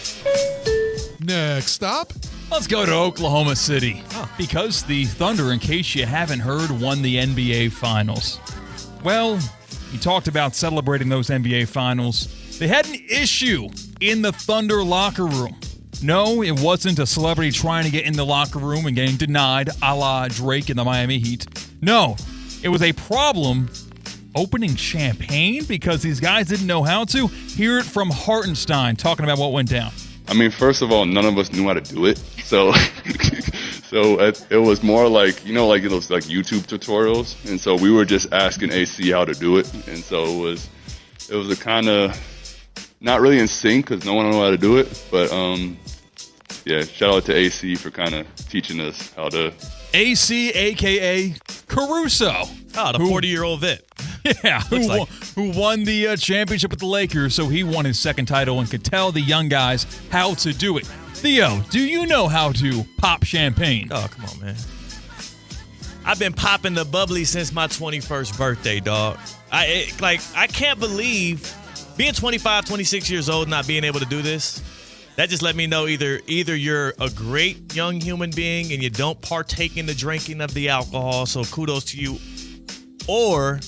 Next stop. Let's go to Oklahoma City because the Thunder, in case you haven't heard, won the NBA Finals. Well, we talked about celebrating those NBA Finals. They had an issue in the Thunder locker room. No, it wasn't a celebrity trying to get in the locker room and getting denied, a la Drake in the Miami Heat. No, it was a problem opening champagne because these guys didn't know how to. Hear it from Hartenstein talking about what went down. I mean, first of all, none of us knew how to do it. So it was more like, like those like YouTube tutorials. And so we were just asking AC how to do it. And so it was a kind of not really in sync because no one knew how to do it. But yeah, shout out to AC for kind of teaching us how to. AC, a.k.a. Caruso. Oh, the 40-year-old vet. Yeah, who won the championship with the Lakers, so he won his second title and could tell the young guys how to do it. Theo, do you know how to pop champagne? Oh, come on, man. I've been popping the bubbly since my 21st birthday, dog. I can't believe being 25, 26 years old, not being able to do this. That just let me know either you're a great young human being and you don't partake in the drinking of the alcohol, so kudos to you, or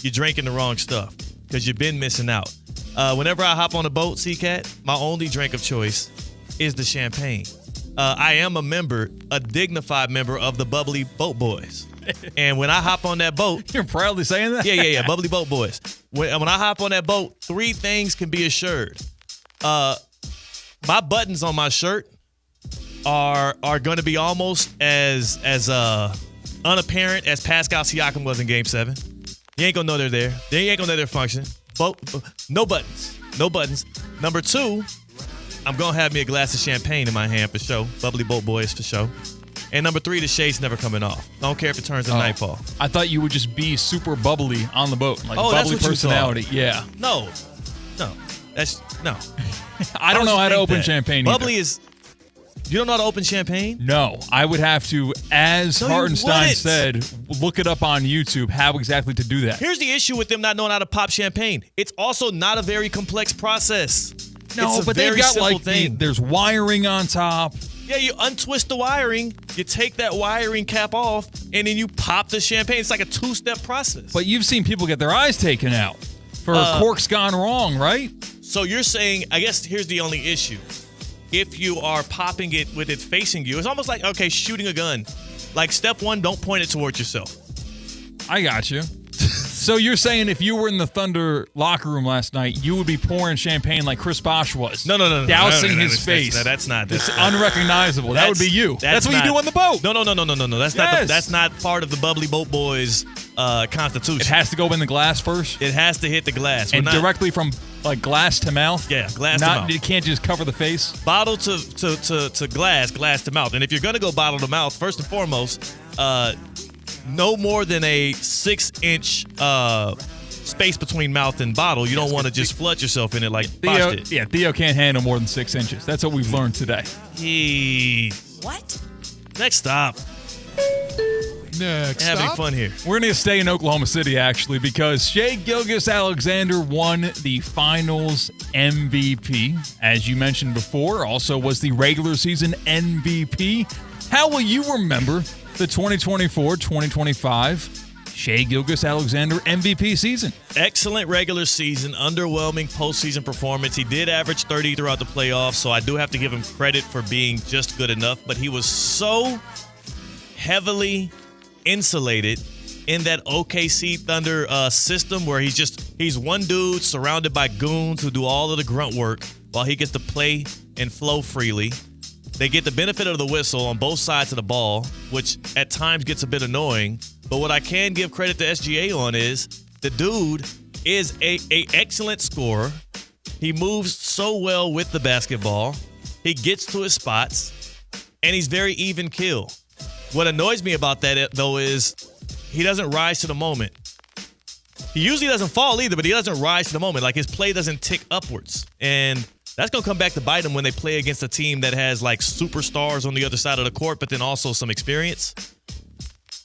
you're drinking the wrong stuff because you've been missing out. Whenever I hop on a boat, C-Cat, my only drink of choice is the champagne. I am a dignified member of the Bubbly Boat Boys. And when I hop on that boat... You're proudly saying that? Yeah, Bubbly Boat Boys. When I hop on that boat, three things can be assured. My buttons on my shirt are going to be almost as unapparent as Pascal Siakam was in Game 7. You ain't going to know they're there. They ain't going to know they're functioning. No buttons. No buttons. Number two, I'm going to have me a glass of champagne in my hand for show. Bubbly Boat Boys for show. And number three, the shade's never coming off. I don't care if it turns to nightfall. I thought you would just be super bubbly on the boat. Like bubbly that's what personality. Yeah. No. I don't know how to open champagne Bubbly either. is... You don't know how to open champagne? No. I would have to, as Hartenstein said, look it up on YouTube, how exactly to do that. Here's the issue with them not knowing how to pop champagne. It's also not a very complex process. No, but they've got like there's wiring on top. Yeah, you untwist the wiring, you take that wiring cap off, and then you pop the champagne. It's like a two-step process. But you've seen people get their eyes taken out for corks gone wrong, right? So you're saying, I guess here's the only issue. If you are popping it with it facing you, it's almost like, okay, shooting a gun. Like step one, don't point it towards yourself. I got you. So you're saying if you were in the Thunder locker room last night, you would be pouring champagne like Chris Bosh was? No. Dousing his face. That's not. It's unrecognizable. That would be you. That's what you do on the boat. No. That's not part of the Bubbly Boat Boys constitution. It has to go in the glass first? It has to hit the glass. And directly from like glass to mouth? Yeah, glass to mouth. You can't just cover the face? Bottle to glass to mouth. And if you're going to go bottle to mouth, first and foremost, no more than a 6-inch space between mouth and bottle. You don't want to just flood yourself in it like Bosh did. Yeah, Theo can't handle more than 6 inches. That's what we've learned today. What? Next stop. Next Having stop. fun here. We're going to stay in Oklahoma City, actually, because Shai Gilgeous-Alexander won the Finals MVP. As you mentioned before, also was the regular season MVP. How will you remember the 2024-2025 Shai Gilgeous-Alexander MVP season? Excellent regular season, underwhelming postseason performance. He did average 30 throughout the playoffs, so I do have to give him credit for being just good enough. But he was so heavily insulated in that OKC Thunder system where he's one dude surrounded by goons who do all of the grunt work while he gets to play and flow freely. They get the benefit of the whistle on both sides of the ball, which at times gets a bit annoying. But what I can give credit to SGA on is the dude is a excellent scorer. He moves so well with the basketball. He gets to his spots, and he's very even kill. What annoys me about that, though, is he doesn't rise to the moment. He usually doesn't fall either, but he doesn't rise to the moment. Like, his play doesn't tick upwards. And that's going to come back to bite him when they play against a team that has, like, superstars on the other side of the court, but then also some experience.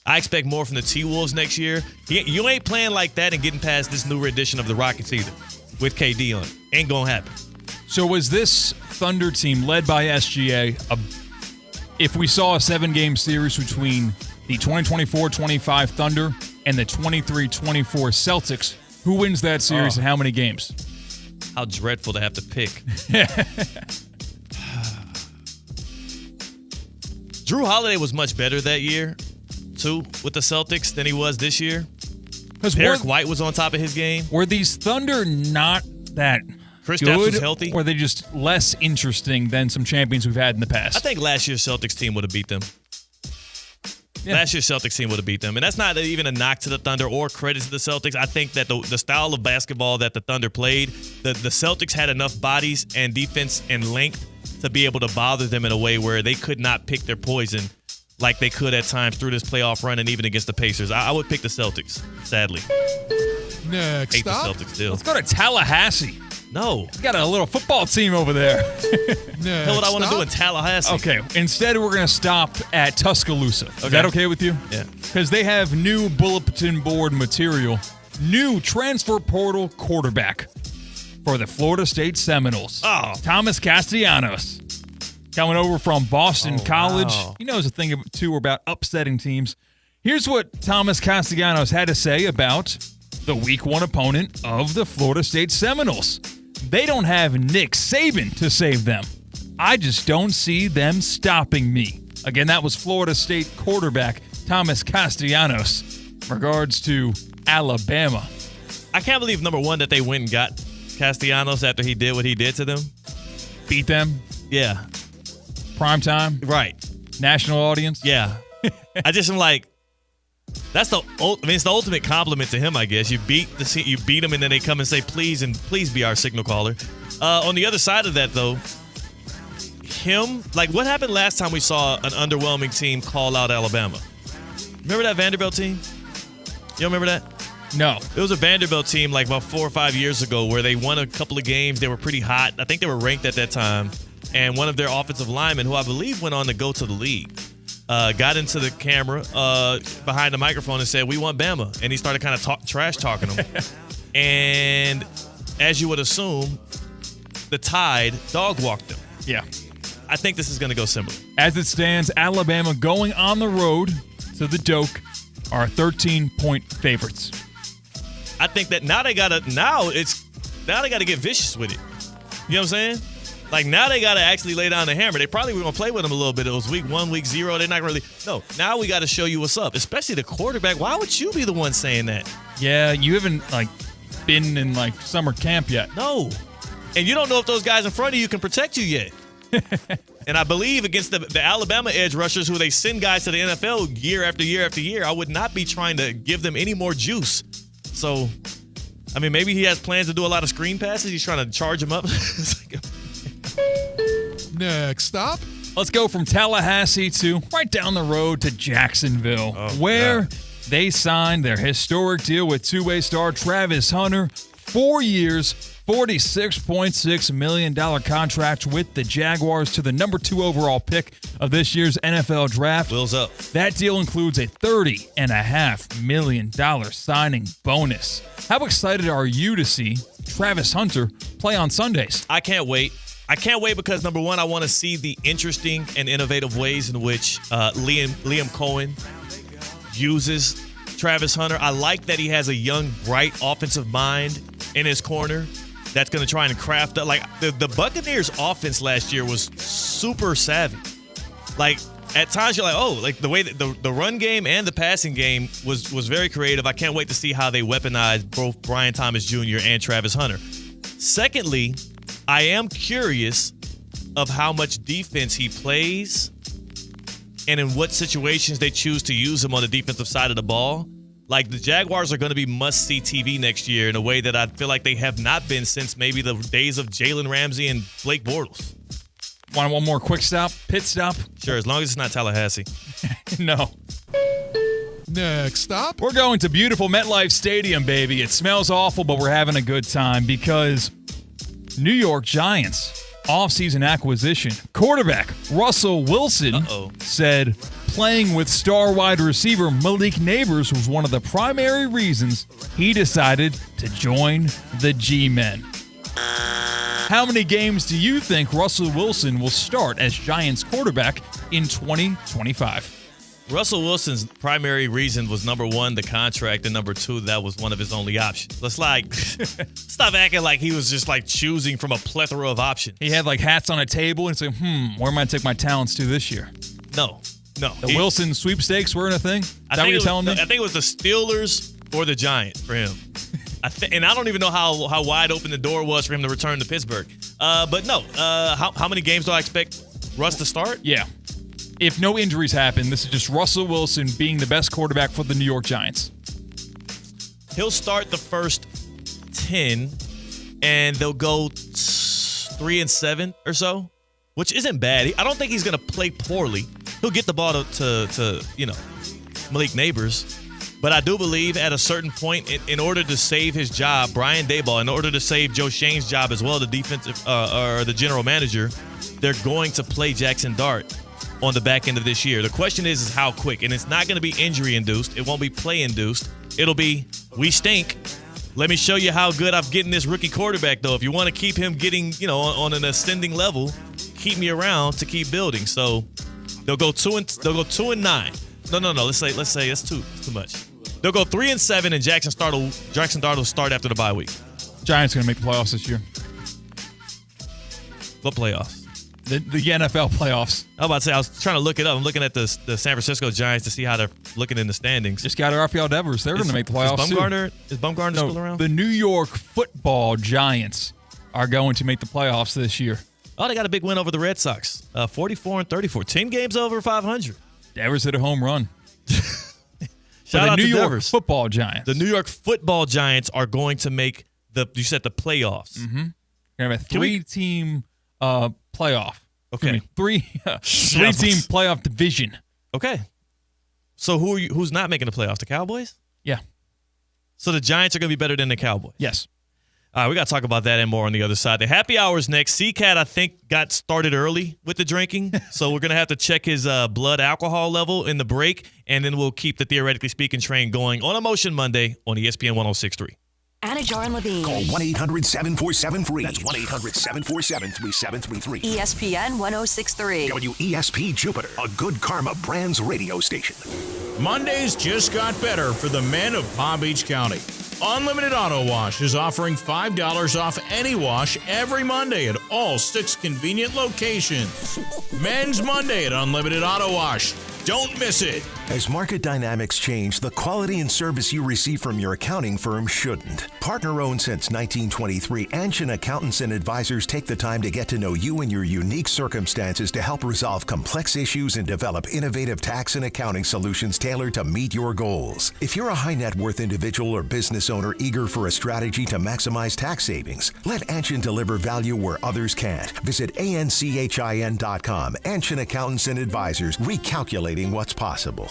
I expect more from the T-Wolves next year. You ain't playing like that and getting past this newer edition of the Rockets either with KD on it. Ain't going to happen. So was this Thunder team led by SGA, if we saw a 7-game series between the 2024-25 Thunder and the 23-24 Celtics, who wins that series and how many games? How dreadful to have to pick. Drew Holiday was much better that year, too, with the Celtics than he was this year. Derek White was on top of his game. Were these Thunder not that Kristaps good, was healthy? or were they just less interesting than some champions we've had in the past? I think last year's Celtics team would have beat them. Yeah. Last year's Celtics team would have beat them. And that's not even a knock to the Thunder or credit to the Celtics. I think that the style of basketball that the Thunder played, the Celtics had enough bodies and defense and length to be able to bother them in a way where they could not pick their poison like they could at times through this playoff run and even against the Pacers. I would pick the Celtics, sadly. Next Hate stop. the Celtics still. Let's go to Tallahassee. No. He's got a little football team over there. Hell, what I want to do in Tallahassee. Okay, instead we're going to stop at Tuscaloosa. Is that okay with you? Yeah. Because they have new bulletin board material, new transfer portal quarterback for the Florida State Seminoles. Oh. Thomas Castellanos. Coming over from Boston College. Wow. He knows a thing or two about upsetting teams. Here's what Thomas Castellanos had to say about the Week 1 opponent of the Florida State Seminoles. They don't have Nick Saban to save them. I just don't see them stopping me. Again, that was Florida State quarterback Thomas Castellanos. Regards to Alabama. I can't believe, number one, that they went and got Castellanos after he did what he did to them. Beat them. Yeah. Prime time. Right. National audience. Yeah. I just am like, it's the ultimate compliment to him, I guess. You beat him, and then they come and say, please be our signal caller. On the other side of that, though, what happened last time we saw an underwhelming team call out Alabama? Remember that Vanderbilt team? You don't remember that? No. It was a Vanderbilt team like about 4 or 5 years ago where they won a couple of games. They were pretty hot. I think they were ranked at that time. And one of their offensive linemen, who I believe went on to go to the league, got into the camera behind the microphone and said, "We want Bama." And he started kind of trash talking them. And as you would assume, the Tide dog walked them. Yeah. I think this is going to go similar. As it stands, Alabama going on the road to the Doak are 13-point favorites. I think that now they got to get vicious with it. You know what I'm saying? Like, now they got to actually lay down the hammer. They probably were going to play with him a little bit. It was week 1, week 0. They're not really. No, now we got to show you what's up, especially the quarterback. Why would you be the one saying that? Yeah, you haven't, been in, summer camp yet. No. And you don't know if those guys in front of you can protect you yet. And I believe against the Alabama edge rushers who they send guys to the NFL year after year after year, I would not be trying to give them any more juice. So, I mean, maybe he has plans to do a lot of screen passes. He's trying to charge them up. Next stop. Let's go from Tallahassee to right down the road to Jacksonville, where they signed their historic deal with two-way star Travis Hunter. 4 years, $46.6 million contract with the Jaguars to the number 2 overall pick of this year's NFL draft. Wheels up. That deal includes a $30.5 million signing bonus. How excited are you to see Travis Hunter play on Sundays? I can't wait. I can't wait because, number one, I want to see the interesting and innovative ways in which Liam Cohen uses Travis Hunter. I like that he has a young, bright offensive mind in his corner that's going to try and craft up. Like, the Buccaneers' offense last year was super savvy. Like, at times you're like, oh, like the way that the run game and the passing game was very creative. I can't wait to see how they weaponize both Brian Thomas Jr. and Travis Hunter. Secondly, I am curious of how much defense he plays and in what situations they choose to use him on the defensive side of the ball. Like, the Jaguars are going to be must-see TV next year in a way that I feel like they have not been since maybe the days of Jalen Ramsey and Blake Bortles. Want one more quick stop? Pit stop? Sure, as long as it's not Tallahassee. No. Next stop. We're going to beautiful MetLife Stadium, baby. It smells awful, but we're having a good time because New York Giants offseason acquisition quarterback Russell Wilson said playing with star wide receiver Malik Neighbors was one of the primary reasons he decided to join the G-Men. How many games do you think Russell Wilson will start as Giants quarterback in 2025? Russell Wilson's primary reason was, number one, the contract, and number two, that was one of his only options. Let's stop acting like he was just choosing from a plethora of options. He had hats on a table and said, where am I going to take my talents to this year? No. The Wilson sweepstakes weren't a thing? Is that what you're telling me? I think it was the Steelers or the Giants for him. And I don't even know how wide open the door was for him to return to Pittsburgh. But no, how many games do I expect Russ to start? Yeah. If no injuries happen, this is just Russell Wilson being the best quarterback for the New York Giants. He'll start the first 10, and they'll go 3-7 or so, which isn't bad. I don't think he's going to play poorly. He'll get the ball to Malik Neighbors. But I do believe at a certain point, in order to save his job, Brian Daboll, in order to save Joe Shane's job as well, the defensive or the general manager, they're going to play Jackson Dart on the back end of this year. The question is how quick, and it's not going to be injury-induced. It won't be play-induced. It'll be, we stink. Let me show you how good I'm getting this rookie quarterback, though. If you want to keep him getting, on an ascending level, keep me around to keep building. So they'll go 2-9. No. Let's say that's too much. They'll go 3-7, and Jackson Dart will start after the bye week. Giants going to make the playoffs this year. What playoffs? The NFL playoffs. I was about to say, I was trying to look it up. I'm looking at the San Francisco Giants to see how they're looking in the standings. Just got Rafael Devers. They're going to make the playoffs. Is Bumgarner still around? The New York Football Giants are going to make the playoffs this year. Oh, they got a big win over the Red Sox. 44-34. 10 games over 500. Devers hit a home run. Shout out to the New York Devers. Football Giants. The New York Football Giants are going to make the playoffs. Mm-hmm. You're going to have a three-team playoff. Okay. Three-team playoff division. Okay. So who's not making the playoffs? The Cowboys? Yeah. So the Giants are going to be better than the Cowboys? Yes. All right, we got to talk about that and more on the other side. The happy hour's next. C-Cat, I think, got started early with the drinking, so we're going to have to check his blood alcohol level in the break, and then we'll keep the Theoretically Speaking train going on Emotion Monday on ESPN 106.3. Anajar and Levine. Call 1-800-747-FREE. That's 1-800-747-3733. ESPN 106.3. WESP Jupiter, a Good Karma Brands radio station. Mondays just got better for the men of Palm Beach County. Unlimited Auto Wash is offering $5 off any wash every Monday at all 6 convenient locations. Men's Monday at Unlimited Auto Wash. Don't miss it. As market dynamics change, the quality and service you receive from your accounting firm shouldn't. Partner-owned since 1923, Anshin Accountants and Advisors take the time to get to know you and your unique circumstances to help resolve complex issues and develop innovative tax and accounting solutions tailored to meet your goals. If you're a high net worth individual or business owner eager for a strategy to maximize tax savings, let Anshin deliver value where others can't. Visit anchin.com. Anshin Accountants and Advisors, recalculating what's possible.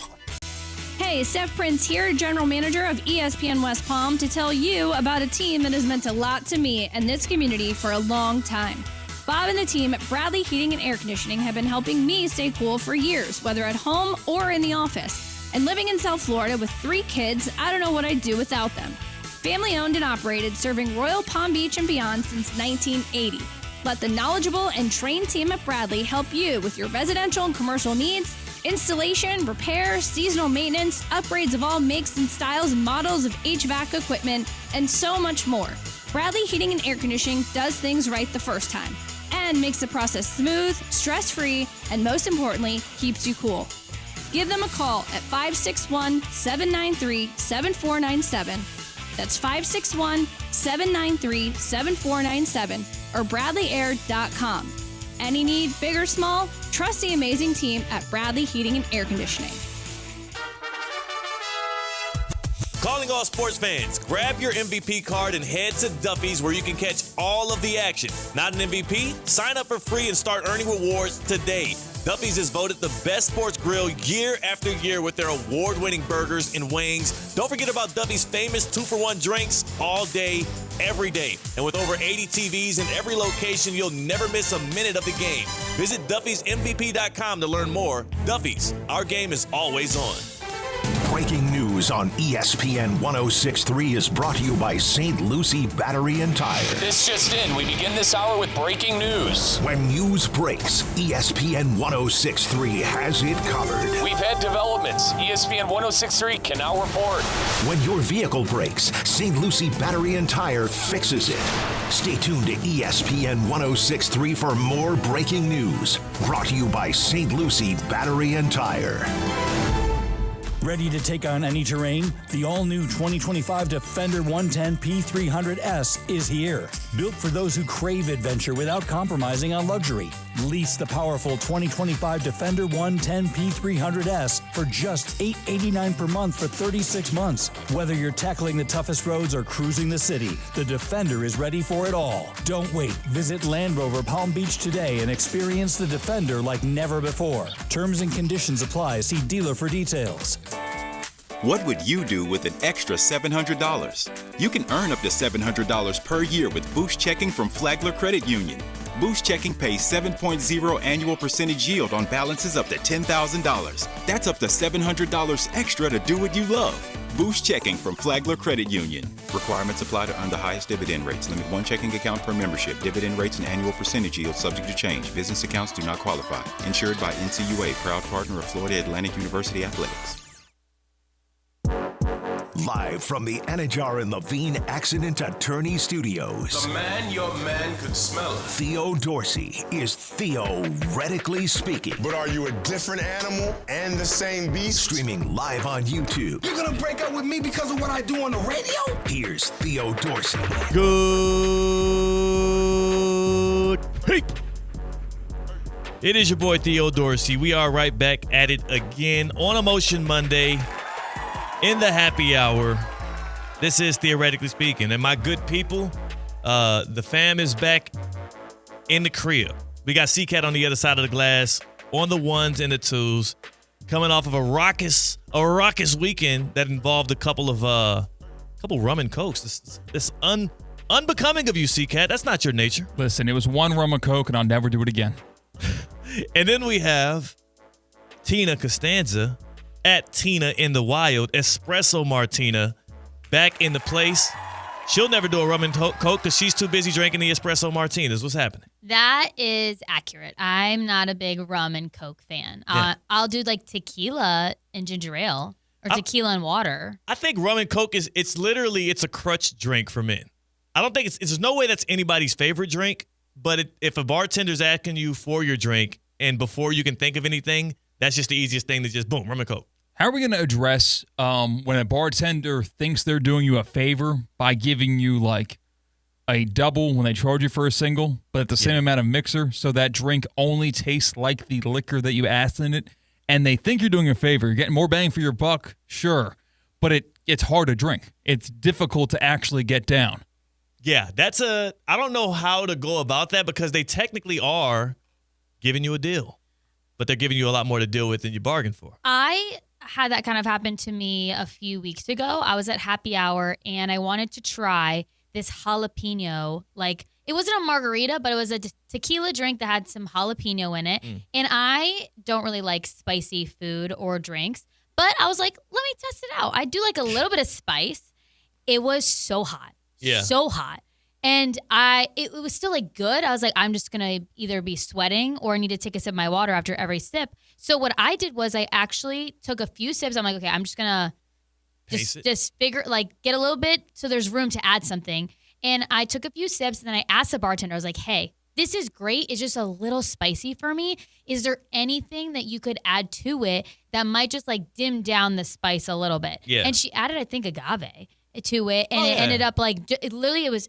Hey, Steph Prince here, General Manager of ESPN West Palm, to tell you about a team that has meant a lot to me and this community for a long time. Bob and the team at Bradley Heating and Air Conditioning have been helping me stay cool for years, whether at home or in the office. And living in South Florida with 3 kids, I don't know what I'd do without them. Family owned and operated, serving Royal Palm Beach and beyond since 1980. Let the knowledgeable and trained team at Bradley help you with your residential and commercial needs, installation, repair, seasonal maintenance, upgrades of all makes and styles and models of HVAC equipment, and so much more. Bradley Heating and Air Conditioning does things right the first time and makes the process smooth, stress-free, and most importantly, keeps you cool. Give them a call at 561-793-7497. That's 561-793-7497 or bradleyair.com. Any need, big or small, trust the amazing team at Bradley Heating and Air Conditioning. Calling all sports fans, grab your MVP card and head to Duffy's where you can catch all of the action. Not an MVP? Sign up for free and start earning rewards today. Duffy's is voted the best sports grill year after year with their award-winning burgers and wings. Don't forget about Duffy's famous 2-for-1 drinks all day, every day. And with over 80 TVs in every location, you'll never miss a minute of the game. Visit Duffy'sMVP.com to learn more. Duffy's, our game is always on. Breaking news on ESPN 106.3 is brought to you by St. Lucie Battery and Tire. This just in, we begin this hour with breaking news. When news breaks, ESPN 106.3 has it covered. We've had developments. ESPN 106.3 can now report. When your vehicle breaks, St. Lucie Battery and Tire fixes it. Stay tuned to ESPN 106.3 for more breaking news. Brought to you by St. Lucie Battery and Tire. Ready to take on any terrain? The all-new 2025 Defender 110 P300S is here. Built for those who crave adventure without compromising on luxury. Lease the powerful 2025 Defender 110 P300S for just $889 per month for 36 months. Whether you're tackling the toughest roads or cruising the city, the Defender is ready for it all. Don't wait. Visit Land Rover Palm Beach today and experience the Defender like never before. Terms and conditions apply. See dealer for details. What would you do with an extra $700? You can earn up to $700 per year with Boost Checking from Flagler Credit Union. Boost Checking pays 7.0 annual percentage yield on balances up to $10,000. That's up to $700 extra to do what you love. Boost Checking from Flagler Credit Union. Requirements apply to earn the highest dividend rates. Limit 1 checking account per membership. Dividend rates and annual percentage yield subject to change. Business accounts do not qualify. Insured by NCUA, proud partner of Florida Atlantic University Athletics. Live from the Anajar and Levine Accident Attorney Studios. The man your man could smell. Theo Dorsey is theoretically speaking. But are you a different animal and the same beast? Streaming live on YouTube. You're gonna break up with me because of what I do on the radio? Here's Theo Dorsey. Good. Hey. It is your boy Theo Dorsey. We are right back at it again on Emotion Monday. In the happy hour. This is Theoretically Speaking. And my good people, the fam is back in the crib. We got C-Cat on the other side of the glass, on the ones and the twos, coming off of a raucous weekend that involved a couple rum and cokes. This unbecoming of you, C-Cat. That's not your nature. Listen, it was one rum and coke, and I'll never do it again. And then we have Tina Costanza, at Tina in the Wild, Espresso Martina, back in the place. She'll never do a rum and coke because she's too busy drinking the Espresso Martinas. What's happening? That is accurate. I'm not a big rum and coke fan. Yeah. I'll do like tequila and ginger ale. Or tequila and water. I think rum and Coke it's a crutch drink for men. I don't think there's no way that's anybody's favorite drink, but if a bartender's asking you for your drink and before you can think of anything, that's just the easiest thing to just boom, rum and Coke. How are we going to address when a bartender thinks they're doing you a favor by giving you like a double when they charge you for a single, but at the same amount of mixer, so that drink only tastes like the liquor that you asked in it, and they think you're doing a favor. You're getting more bang for your buck, sure, but it's hard to drink. It's difficult to actually get down. Yeah, I don't know how to go about that because they technically are giving you a deal, but they're giving you a lot more to deal with than you bargained for. I had that kind of happen to me a few weeks ago. I was at happy hour and I wanted to try this jalapeno, like it wasn't a margarita, but it was a tequila drink that had some jalapeno in it. And I don't really like spicy food or drinks, but I was like, let me test it out. I do like a little bit of spice. It was so hot. Yeah. So hot. And it was still like good. I was like, I'm just going to either be sweating or I need to take a sip of my water after every sip. So what I did was I actually took a few sips. I'm like, okay, I'm just going to just figure, like, get a little bit so there's room to add something. And I took a few sips and then I asked the bartender, I was like, hey, this is great. It's just a little spicy for me. Is there anything that you could add to it that might just like dim down the spice a little bit? Yeah. And she added, I think, agave to it. And it ended up like, it was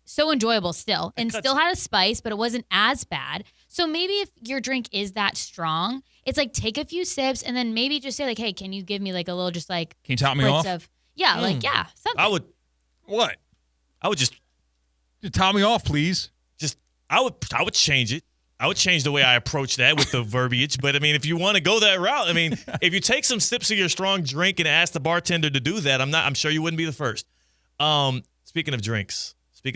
so enjoyable still and still had a spice, but it wasn't as bad. So maybe if your drink is that strong, it's like take a few sips and then maybe just say like, hey, can you give me like a little just like. Can you top me off? Something. Something. What? I would just top me off, please. I would change it. I would change the way I approach that with the verbiage. But I mean, if you want to go that route, I mean, if you take some sips of your strong drink and ask the bartender to do that, I'm sure you wouldn't be the first. Speaking of drinks, I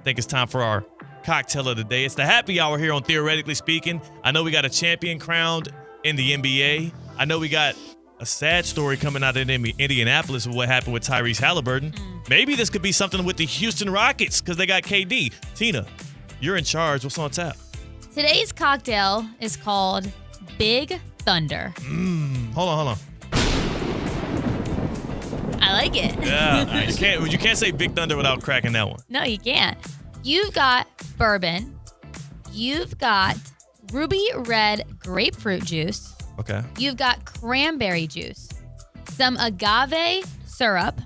think it's time for our cocktail of the day. It's the happy hour here on Theoretically Speaking. I know we got a champion crowned in the NBA. I know we got a sad story coming out of Indianapolis with what happened with Tyrese Halliburton. Maybe this could be something with the Houston Rockets because they got KD. Tina, you're in charge. What's on tap? Today's cocktail is called Big Thunder. Hold on. I like it. Yeah, you can't say Big Thunder without cracking that one. No, you can't. You've got bourbon. You've got ruby red grapefruit juice. Okay. You've got cranberry juice, some agave syrup,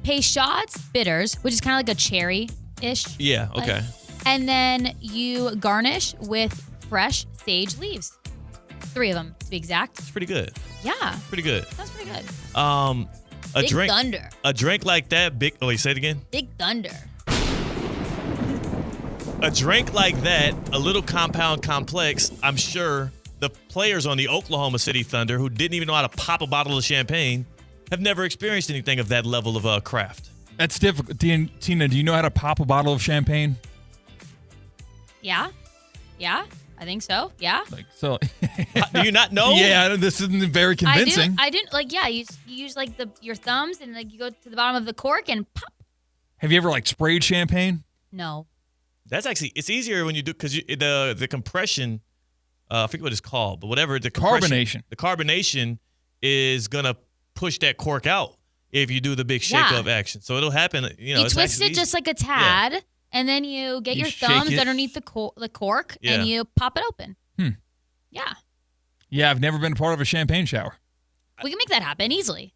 Peychaud's bitters, which is kind of like a cherry-ish. Yeah, okay. And then you garnish with fresh sage leaves. 3 of them, to be exact. It's pretty good. Yeah. Pretty good. That's pretty good. Big Thunder. A drink like that, say it again? Big Thunder. A drink like that, a little compound complex, I'm sure the players on the Oklahoma City Thunder who didn't even know how to pop a bottle of champagne have never experienced anything of that level of craft. That's difficult. Tina, do you know how to pop a bottle of champagne? Yeah. I think so. Yeah. So. Do you not know? Yeah, this isn't very convincing. I didn't like. Yeah, you use like your thumbs and like you go to the bottom of the cork and pop. Have you ever like sprayed champagne? No. That's actually it's easier when you do because the compression. I forget what it's called, but whatever the carbonation. The carbonation is gonna push that cork out if you do the big shake up action. So it'll happen. You twist it just like a tad. Yeah. And then you get your thumbs underneath the cork and you pop it open. Yeah. Yeah, I've never been a part of a champagne shower. We can make that happen easily.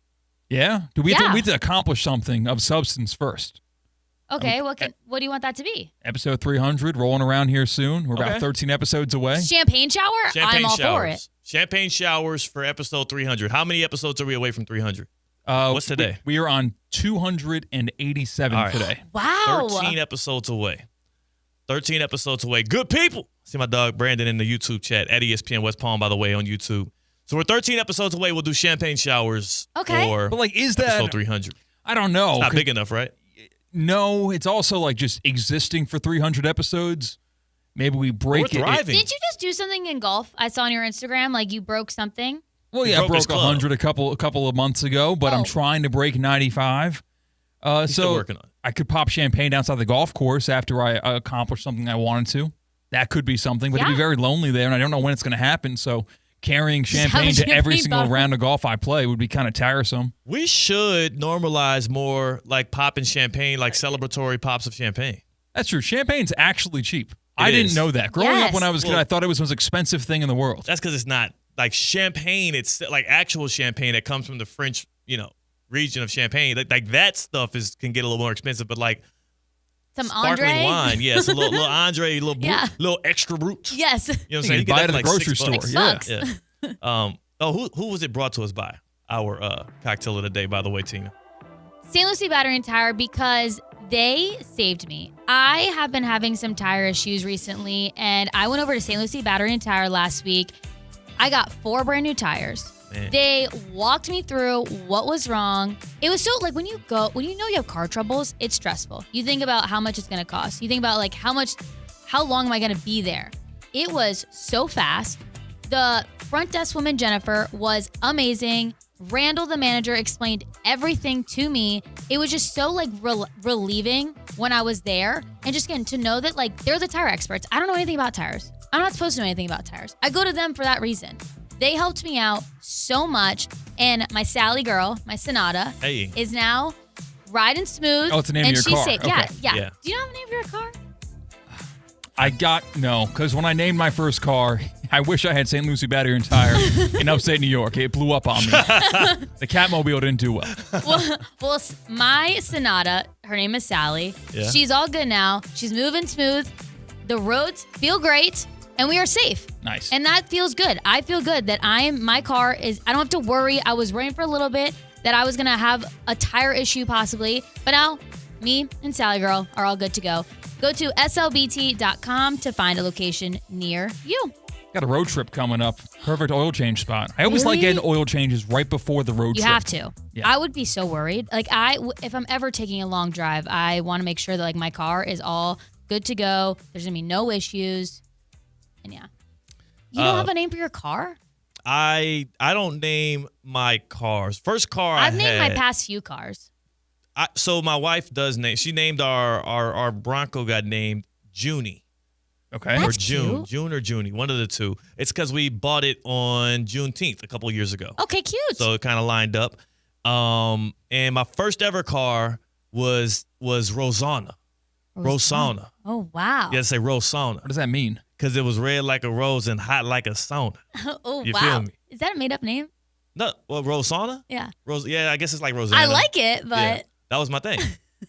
Yeah? We have to accomplish something of substance first. Okay, what do you want that to be? Episode 300, rolling around here soon. We're about 13 episodes away. Champagne shower? I'm all for it. Champagne showers for episode 300. How many episodes are we away from 300? What's today? We are on 287 today. Wow. 13 episodes away. 13 episodes away. Good people. See my dog Brandon in the YouTube chat at ESPN West Palm, by the way, on YouTube. So we're 13 episodes away. We'll do champagne showers for episode 300. I don't know. It's not big enough, right? No, it's also like just existing for 300 episodes. Maybe we break it. Didn't you just do something in golf? I saw on your Instagram, like you broke something. Well, yeah, I broke 100 a couple of months ago, but I'm trying to break 95. Still working on it. I could pop champagne outside the golf course after I accomplish something I wanted to. That could be something, but it'd be very lonely there, and I don't know when it's going to happen. So carrying champagne to every single round of golf I play would be kind of tiresome. We should normalize more like popping champagne, like celebratory pops of champagne. That's true. Champagne's actually cheap. I didn't know that. Growing up when I was a kid, I thought it was the most expensive thing in the world. That's because it's not like champagne. It's like actual champagne that comes from the French, region of Champagne. Like that stuff can get a little more expensive, but like some sparkling Andre wine, yes, a little Andre, little extra brut. Yes. You know what I'm saying? You can buy it at the grocery $6. store. Yeah. Who was it brought to us by? Our cocktail of the day, by the way, Tina. St. Lucie Battery and Tire, because they saved me. I have been having some tire issues recently, and I went over to St. Lucie Battery and Tire last week. I got 4 brand new tires. Man. They walked me through what was wrong. It was so like when you know you have car troubles, it's stressful. You think about how much it's going to cost. You think about like how long am I going to be there? It was so fast. The front desk woman, Jennifer, was amazing. Randall, the manager, explained everything to me. It was just so like relieving when I was there, and just getting to know that like they're the tire experts. I don't know anything about tires. I'm not supposed to know anything about tires. I go to them for that reason. They helped me out so much, and my Sally girl, my Sonata, is now riding smooth. Oh, it's the name of your car. Safe. Okay. Yeah. Do you know the name of your car? Because when I named my first car, I wish I had St. Lucie Battery and Tire in upstate New York. It blew up on me. The Catmobile didn't do well. Well, my Sonata, her name is Sally. Yeah. She's all good now. She's moving smooth. The roads feel great. And we are safe. Nice. And that feels good. I feel good that my car is, I don't have to worry. I was worrying for a little bit that I was going to have a tire issue possibly. But now, me and Sally Girl are all good to go. Go to slbt.com to find a location near you. Got a road trip coming up. Perfect oil change spot. I always like getting oil changes right before the road trip. You have to. Yeah. I would be so worried. Like if I'm ever taking a long drive, I want to make sure that like my car is all good to go. There's going to be no issues. And yeah. You don't have a name for your car? I don't name my cars. First car I've named my past few cars. So my wife does name. She named our Bronco got named Junie. Okay. Or June. Cute. June or Junie. One of the two. It's because we bought it on Juneteenth a couple of years ago. Okay, cute. So it kind of lined up. And my first ever car was Rosanna. Rosanna. Oh, wow. You got to say Rosanna. What does that mean? Because it was red like a rose and hot like a sauna. Oh, you wow. feel me? Is that a made-up name? No, well, Rosanna? Yeah. Yeah, I guess it's like Rosanna. I like it, but... Yeah, that was my thing.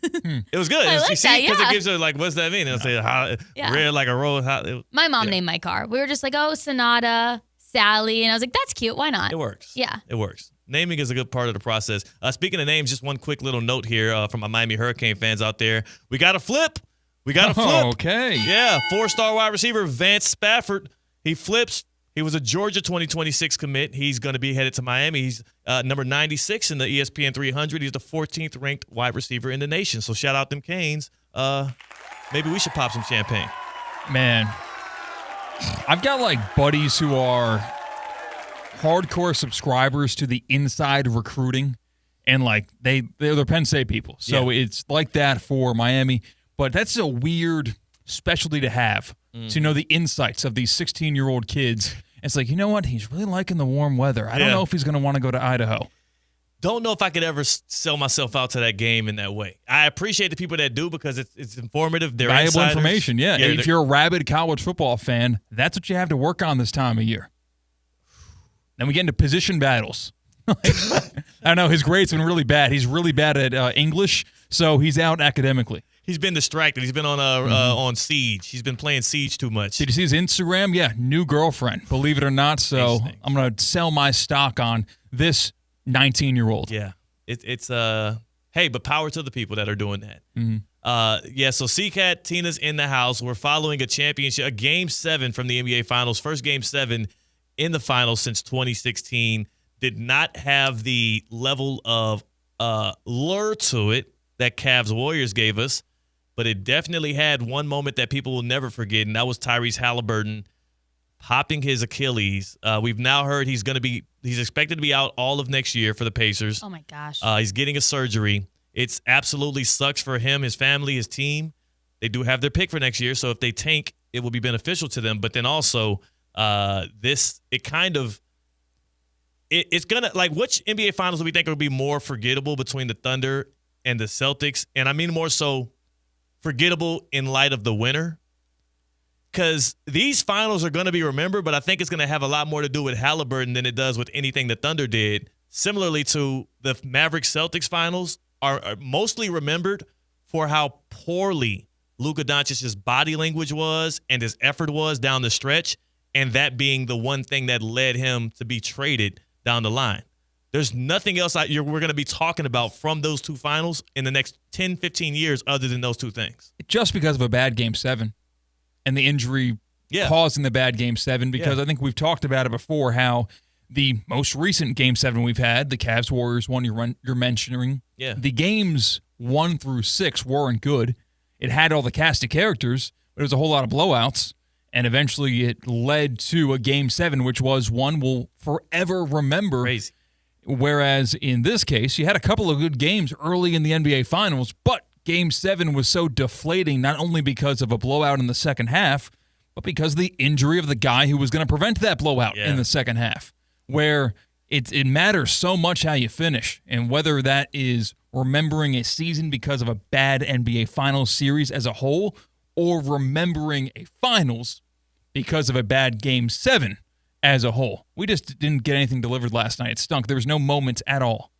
It was good. I like that, Because yeah. it gives her, like, what's that mean? And I say, red like a rose. Hot. My mom named my car. We were just like, oh, Sonata, Sally. And I was like, that's cute. Why not? It works. Yeah. It works. Naming is a good part of the process. Speaking of names, just one quick little note here from my Miami Hurricane fans out there. We got a flip. Okay. Yeah, 4-star wide receiver Vance Spafford. He flips. He was a Georgia 2026 commit. He's going to be headed to Miami. He's number 96 in the ESPN 300. He's the 14th ranked wide receiver in the nation. So shout out them Canes. Maybe we should pop some champagne. Man, I've got like buddies who are hardcore subscribers to the Inside Recruiting, and like they're Penn State people. So it's like that for Miami. But that's a weird specialty to have, to know the insights of these 16-year-old kids. It's like, you know what? He's really liking the warm weather. I don't know if he's going to want to go to Idaho. Don't know if I could ever sell myself out to that game in that way. I appreciate the people that do because it's informative. They're valuable insiders. information, yeah. If you're a rabid college football fan, that's what you have to work on this time of year. Then we get into position battles. I don't know. His grades have been really bad. He's really bad at English, so he's out academically. He's been distracted. He's been on Siege. He's been playing Siege too much. Did you see his Instagram? Yeah, new girlfriend, believe it or not. So I'm going to sell my stock on this 19-year-old. Yeah. It's hey, but power to the people that are doing that. So CCAT, Tina's in the house. We're following a championship, a Game 7 from the NBA Finals. First Game 7 in the finals since 2016. Did not have the level of lure to it that Cavs Warriors gave us. But it definitely had one moment that people will never forget, and that was Tyrese Halliburton popping his Achilles. We've now heard he's expected to be out all of next year for the Pacers. Oh, my gosh. He's getting a surgery. It's absolutely sucks for him, his family, his team. They do have their pick for next year, so if they tank, it will be beneficial to them. But then also It's gonna, like, which NBA Finals do we think will be more forgettable between the Thunder and the Celtics? And I mean more so forgettable in light of the winner. Because these finals are going to be remembered, but I think it's going to have a lot more to do with Halliburton than it does with anything the Thunder did. Similarly to the Mavericks-Celtics finals are mostly remembered for how poorly Luka Doncic's body language was and his effort was down the stretch, and that being the one thing that led him to be traded down the line. There's nothing else we're going to be talking about from those two finals in the next 10, 15 years other than those two things. Just because of a bad Game 7 and the injury causing the bad Game 7, because I think we've talked about it before, how the most recent Game 7 we've had, the Cavs-Warriors one you're mentioning, the games 1 through 6 weren't good. It had all the cast of characters, but it was a whole lot of blowouts, and eventually it led to a Game 7, which was one we'll forever remember. Crazy. Whereas in this case, you had a couple of good games early in the NBA Finals, but Game 7 was so deflating, not only because of a blowout in the second half, but because of the injury of the guy who was going to prevent that blowout in the second half, where it matters so much how you finish, and whether that is remembering a season because of a bad NBA Finals series as a whole, or remembering a Finals because of a bad Game 7 as a whole. We just didn't get anything delivered last night. It stunk. There was no moments at all.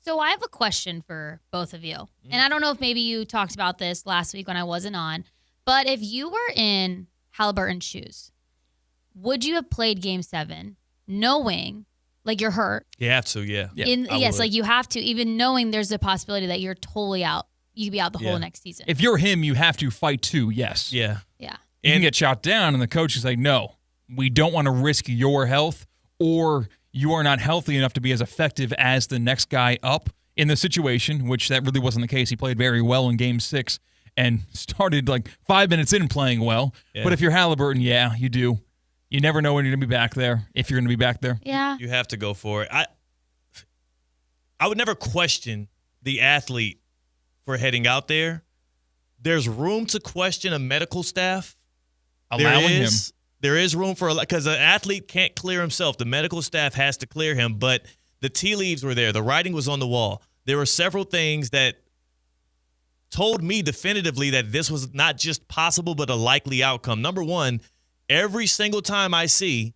So I have a question for both of you. And I don't know if maybe you talked about this last week when I wasn't on, but if you were in Halliburton's shoes, would you have played Game 7 knowing, like, you're hurt? You have to, yeah. Yes, like you have to, even knowing there's a possibility that you're totally out. You could be out the whole next season. If you're him, you have to fight too, yes. Yeah. Yeah. You can get shot down, and the coach is like, no, we don't want to risk your health, or you are not healthy enough to be as effective as the next guy up in the situation, which that really wasn't the case. He played very well in Game 6 and started like 5 minutes in playing well. Yeah. But if you're Halliburton, you do. You never know when you're going to be back there, if you're going to be back there. Yeah. You have to go for it. I would never question the athlete for heading out there. There's room to question a medical staff. Allowing him. There is room for, because an athlete can't clear himself. The medical staff has to clear him, but the tea leaves were there. The writing was on the wall. There were several things that told me definitively that this was not just possible, but a likely outcome. Number one, every single time I see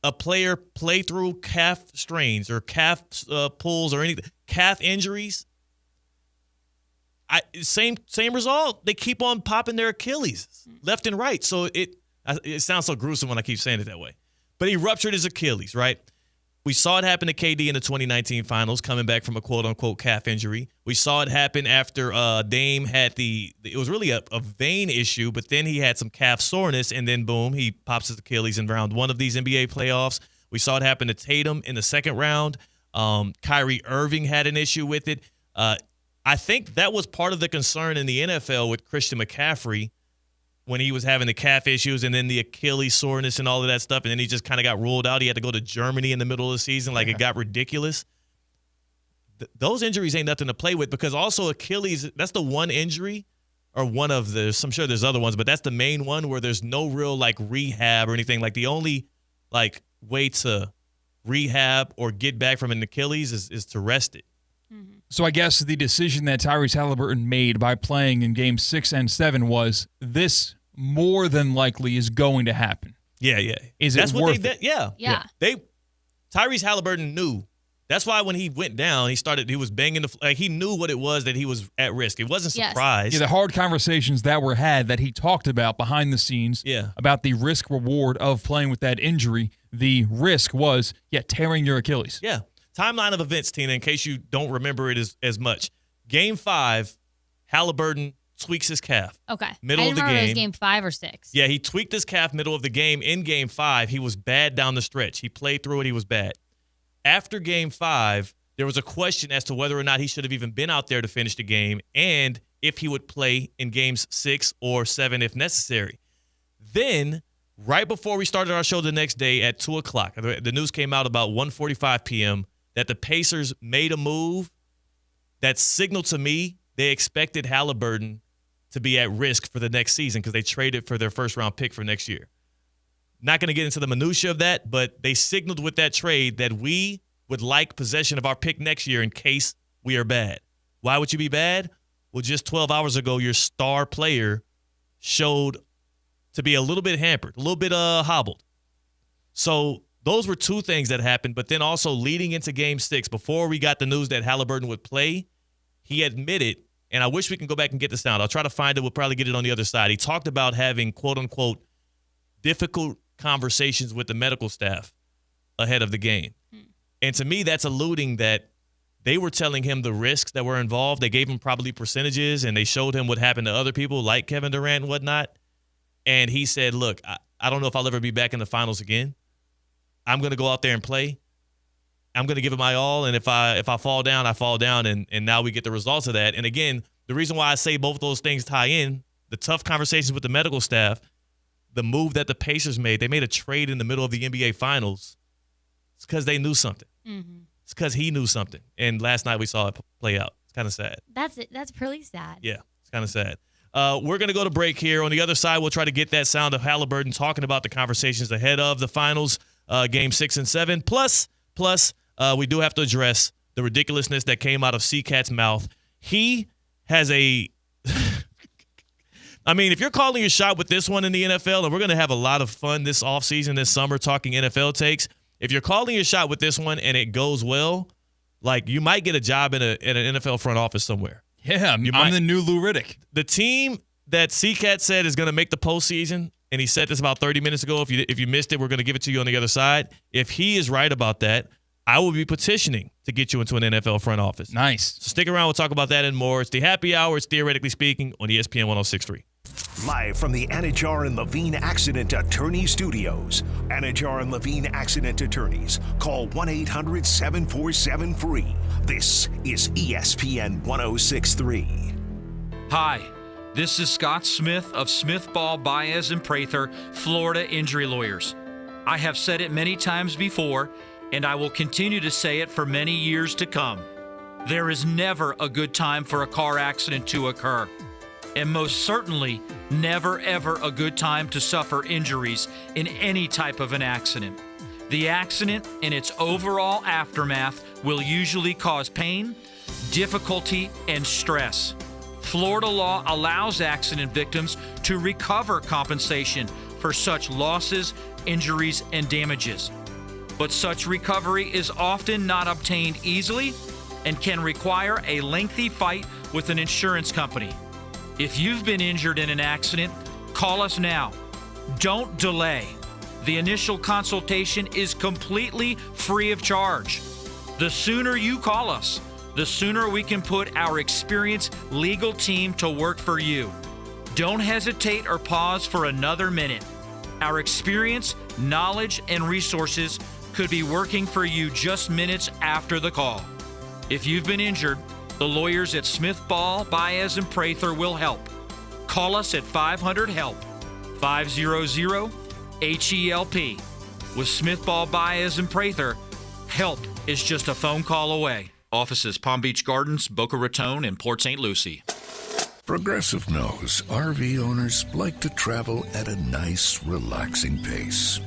a player play through calf strains or calf pulls or anything, calf injuries, same result. They keep on popping their Achilles left and right. So it sounds so gruesome when I keep saying it that way. But he ruptured his Achilles, right? We saw it happen to KD in the 2019 finals, coming back from a quote-unquote calf injury. We saw it happen after Dame had it was really a vein issue, but then he had some calf soreness, and then boom, he pops his Achilles in round one of these NBA playoffs. We saw it happen to Tatum in the second round. Kyrie Irving had an issue with it. I think that was part of the concern in the NFL with Christian McCaffrey when he was having the calf issues and then the Achilles soreness and all of that stuff, and then he just kind of got ruled out. He had to go to Germany in the middle of the season. It got ridiculous. Those injuries ain't nothing to play with, because also Achilles, that's the one injury, or one of the, I'm sure there's other ones, but that's the main one where there's no real rehab or anything. The only way to rehab or get back from an Achilles is to rest it. So I guess the decision that Tyrese Halliburton made by playing in Game 6 and 7 was, this more than likely is going to happen. Yeah, yeah. That's what worth they it? did. Yeah. Tyrese Halliburton knew. That's why when he went down, he was banging he knew what it was that he was at risk. It wasn't surprised. Yeah, the hard conversations that were had that he talked about behind the scenes about the risk reward of playing with that injury. The risk was, tearing your Achilles. Yeah. Timeline of events, Tina, in case you don't remember it as much. Game 5, Halliburton tweaks his calf. Okay. Middle of the game. It was Game 5 or 6. Yeah, he tweaked his calf middle of the game. In Game 5, he was bad down the stretch. He played through it. He was bad. After Game 5, there was a question as to whether or not he should have even been out there to finish the game, and if he would play in Games 6 or 7 if necessary. Then, right before we started our show the next day at 2 o'clock, the news came out about 1:45 p.m., that the Pacers made a move that signaled to me they expected Halliburton to be at risk for the next season because they traded for their first-round pick for next year. Not going to get into the minutia of that, but they signaled with that trade that we would like possession of our pick next year in case we are bad. Why would you be bad? Well, just 12 hours ago, your star player showed to be a little bit hampered, a little bit hobbled. So those were two things that happened. But then also leading into Game 6, before we got the news that Halliburton would play, he admitted, and I wish we can go back and get the sound. I'll try to find it. We'll probably get it on the other side. He talked about having, quote unquote, difficult conversations with the medical staff ahead of the game. And to me, that's alluding that they were telling him the risks that were involved. They gave him probably percentages, and they showed him what happened to other people like Kevin Durant and whatnot. And he said, look, I don't know if I'll ever be back in the finals again. I'm going to go out there and play. I'm going to give it my all, and if I fall down, I fall down, and now we get the results of that. And again, the reason why I say both of those things tie in, the tough conversations with the medical staff, the move that the Pacers made, they made a trade in the middle of the NBA Finals. It's because they knew something. Mm-hmm. It's because he knew something. And last night we saw it play out. It's kind of sad. That's it. That's pretty sad. Yeah, it's kind of sad. We're going to go to break here. On the other side, we'll try to get that sound of Halliburton talking about the conversations ahead of the finals, Game 6 and 7. Plus, we do have to address the ridiculousness that came out of C-Cat's mouth. He has a I mean, if you're calling your shot with this one in the NFL, and we're going to have a lot of fun this offseason, this summer, talking NFL takes, if you're calling your shot with this one and it goes well, like, you might get a job in an NFL front office somewhere. Yeah, I'm the new Lou Riddick. The team that C-Cat said is going to make the postseason, and he said this about 30 minutes ago. If you missed it, we're going to give it to you on the other side. If he is right about that, I will be petitioning to get you into an NFL front office. Nice. So stick around. We'll talk about that and more. It's the Happy Hour. It's Theoretically Speaking on ESPN 106.3. Live from the Anajar and Levine Accident Attorney Studios. Anajar and Levine Accident Attorneys. Call 1-800-747-FREE. This is ESPN 106.3. Hi, this is Scott Smith of Smith, Ball, Baez, and Prather, Florida Injury Lawyers. I have said it many times before, and I will continue to say it for many years to come. There is never a good time for a car accident to occur. And most certainly, never ever a good time to suffer injuries in any type of an accident. The accident and its overall aftermath will usually cause pain, difficulty, and stress. Florida law allows accident victims to recover compensation for such losses, injuries, and damages. But such recovery is often not obtained easily and can require a lengthy fight with an insurance company. If you've been injured in an accident, call us now. Don't delay. The initial consultation is completely free of charge. The sooner you call us, the sooner we can put our experienced legal team to work for you. Don't hesitate or pause for another minute. Our experience, knowledge, and resources could be working for you just minutes after the call. If you've been injured, the lawyers at Smith, Ball, Baez, and Prather will help. Call us at 500-HELP, 500-HELP. With Smith, Ball, Baez, and Prather, help is just a phone call away. Offices Palm Beach Gardens, Boca Raton, and Port St. Lucie. Progressive knows RV owners like to travel at a nice, relaxing pace.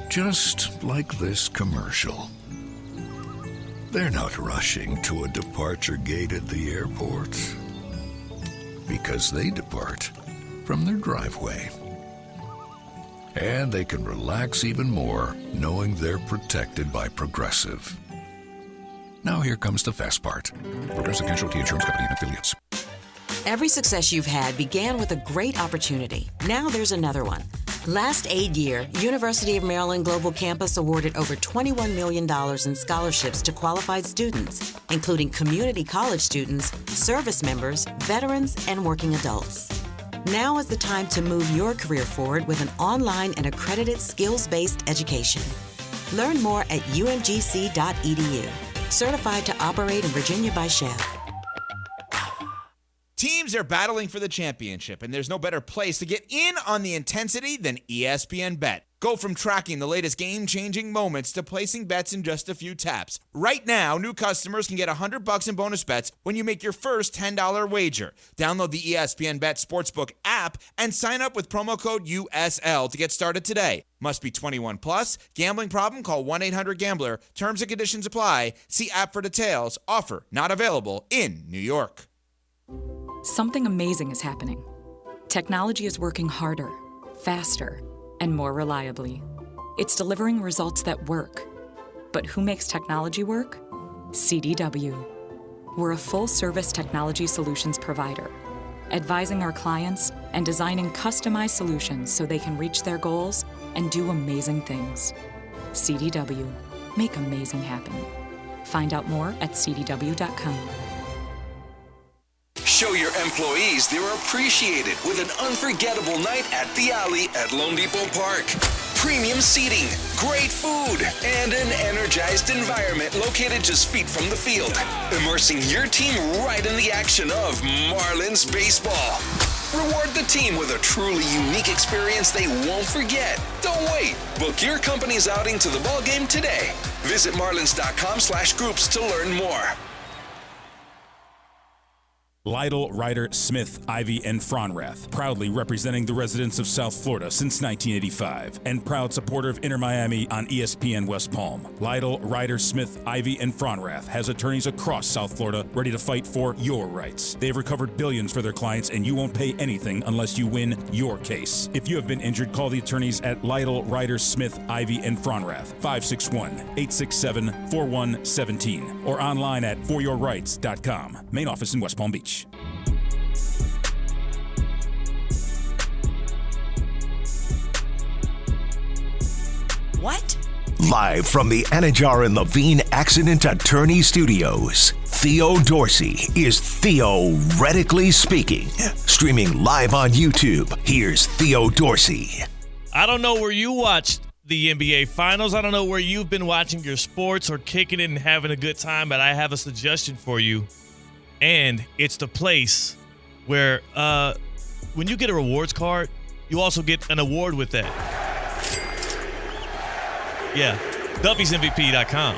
Just like this commercial. They're not rushing to a departure gate at the airport because they depart from their driveway. And they can relax even more knowing they're protected by Progressive. Now here comes the fast part. Progressive Casualty Insurance Company and Affiliates. Every success you've had began with a great opportunity. Now there's another one. Last aid year, University of Maryland Global Campus awarded over $21 million in scholarships to qualified students, including community college students, service members, veterans, and working adults. Now is the time to move your career forward with an online and accredited skills-based education. Learn more at umgc.edu. Certified to operate in Virginia by Chef. Teams are battling for the championship, and there's no better place to get in on the intensity than ESPN Bet. Go from tracking the latest game-changing moments to placing bets in just a few taps. Right now, new customers can get $100 in bonus bets when you make your first $10 wager. Download the ESPN Bet Sportsbook app and sign up with promo code USL to get started today. Must be 21 plus. Gambling problem? Call 1-800-GAMBLER. Terms and conditions apply. See app for details. Offer not available in New York. Something amazing is happening. Technology is working harder, faster, and more reliably. It's delivering results that work. But who makes technology work? CDW. We're a full-service technology solutions provider, advising our clients and designing customized solutions so they can reach their goals and do amazing things. CDW. Make amazing happen. Find out more at cdw.com. Show your employees they're appreciated with an unforgettable night at the Alley at Lone Depot Park. Premium seating, great food, and an energized environment located just feet from the field, immersing your team right in the action of Marlins baseball. Reward the team with a truly unique experience they won't forget. Don't wait. Book your company's outing to the ballgame today. Visit marlins.com/groups to learn more. Lytle, Ryder, Smith, Ivy, and Fronrath, proudly representing the residents of South Florida since 1985, and proud supporter of Inter Miami on ESPN West Palm. Lytle, Ryder, Smith, Ivy, and Fronrath has attorneys across South Florida ready to fight for your rights. They've recovered billions for their clients, and you won't pay anything unless you win your case. If you have been injured, call the attorneys at Lytle, Ryder, Smith, Ivy, and Fronrath, 561-867-4117, or online at foryourrights.com. Main office in West Palm Beach. What? Live from the Anajar and Levine Accident Attorney Studios, Theo Dorsey is theoretically speaking. Streaming live on YouTube, here's Theo Dorsey. I don't know where you watched the NBA Finals. I don't know where you've been watching your sports or kicking it and having a good time, but I have a suggestion for you. And it's the place where when you get a rewards card, you also get an award with that. Yeah, Duffy'sMVP.com.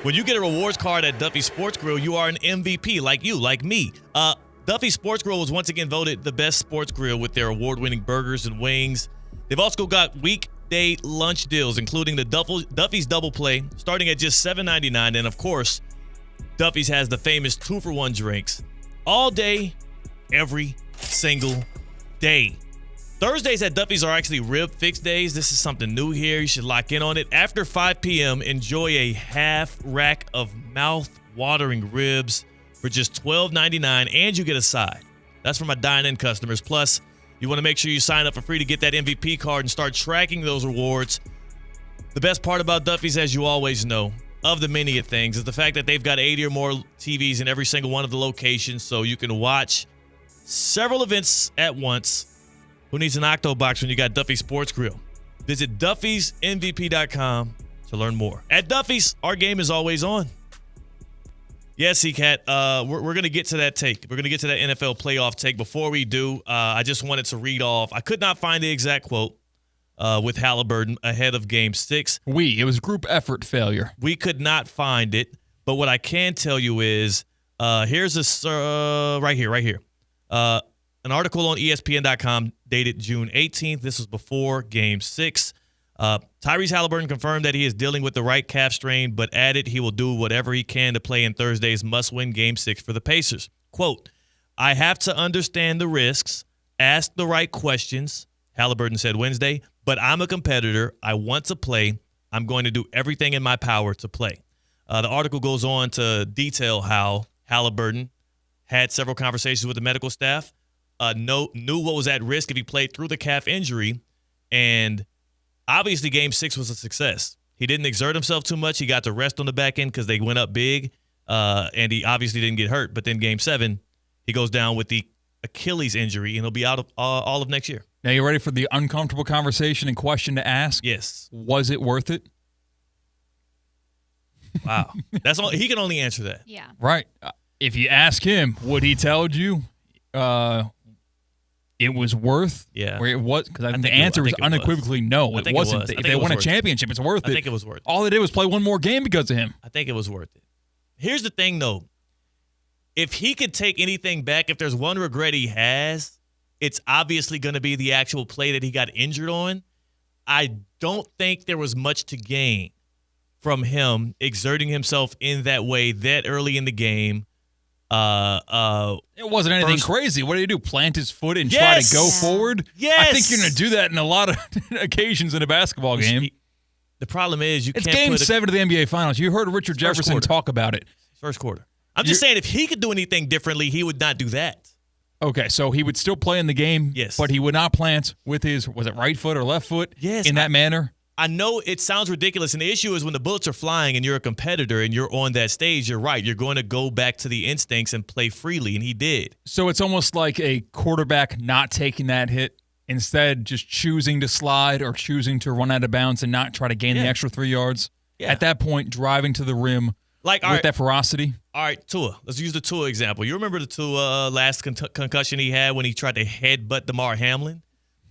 When you get a rewards card at Duffy Sports Grill, you are an MVP like you, like me. Duffy Sports Grill was once again voted the best sports grill with their award-winning burgers and wings. They've also got weekday lunch deals, including the Duffy's Double Play, starting at just $7.99. And, of course, Duffy's has the famous 2-for-1 drinks all day, every single day. Thursdays at Duffy's are actually rib fix days. This is something new here. You should lock in on it. After 5 p.m., enjoy a half rack of mouth-watering ribs for just $12.99, and you get a side. That's for my dine-in customers. Plus, you want to make sure you sign up for free to get that MVP card and start tracking those rewards. The best part about Duffy's, as you always know, of the many things, is the fact that they've got 80 or more TVs in every single one of the locations, so you can watch several events at once. Who needs an Octobox when you got Duffy Sports Grill? Visit Duffy'sMVP.com to learn more. At Duffy's, our game is always on. Yes, C-Cat, we're going to get to that take. We're going to get to that NFL playoff take. Before we do, I just wanted to read off. I could not find the exact quote with Halliburton ahead of Game 6. It was group effort failure. We could not find it. But what I can tell you is, here's this right here. An article on ESPN.com dated June 18th. This was before Game 6. Tyrese Halliburton confirmed that he is dealing with the right calf strain, but added he will do whatever he can to play in Thursday's must-win Game 6 for the Pacers. Quote, "I have to understand the risks, ask the right questions," Halliburton said Wednesday, "but I'm a competitor. I want to play. I'm going to do everything in my power to play." The article goes on to detail how Halliburton had several conversations with the medical staff, knew what was at risk if he played through the calf injury, and obviously Game 6 was a success. He didn't exert himself too much. He got to rest on the back end because they went up big, and he obviously didn't get hurt. But then Game 7, he goes down with the Achilles injury, and he'll be out of all of next year. Now, you ready for the uncomfortable conversation and question to ask? Yes. Was it worth it? Wow. That's all. He can only answer that. Yeah. Right. If you ask him, would he tell you? it was worth where it was? Because I think the answer is unequivocally no. It wasn't. If they won a championship, it's worth it. I think it was worth it. All they did was play one more game because of him. I think it was worth it. Here's the thing, though. If he could take anything back, if there's one regret he has, it's obviously going to be the actual play that he got injured on. I don't think there was much to gain from him exerting himself in that way that early in the game. It wasn't anything crazy. What did he do? Plant his foot and try to go forward? Yes. I think you're going to do that in a lot of occasions in a basketball game. The problem is it's Game 7 of the NBA Finals. You heard Richard Jefferson talk about it. First quarter. I'm just saying if he could do anything differently, he would not do that. Okay, so he would still play in the game, but he would not plant with his, was it right foot or left foot in that manner? I know it sounds ridiculous, and the issue is when the bullets are flying and you're a competitor and you're on that stage, you're right. You're going to go back to the instincts and play freely, and he did. So it's almost like a quarterback not taking that hit, instead just choosing to slide or choosing to run out of bounds and not try to gain the extra 3 yards. Yeah. At that point, driving to the rim with that ferocity. All right, Tua. Let's use the Tua example. You remember the Tua last concussion he had when he tried to headbutt DeMar Hamlin?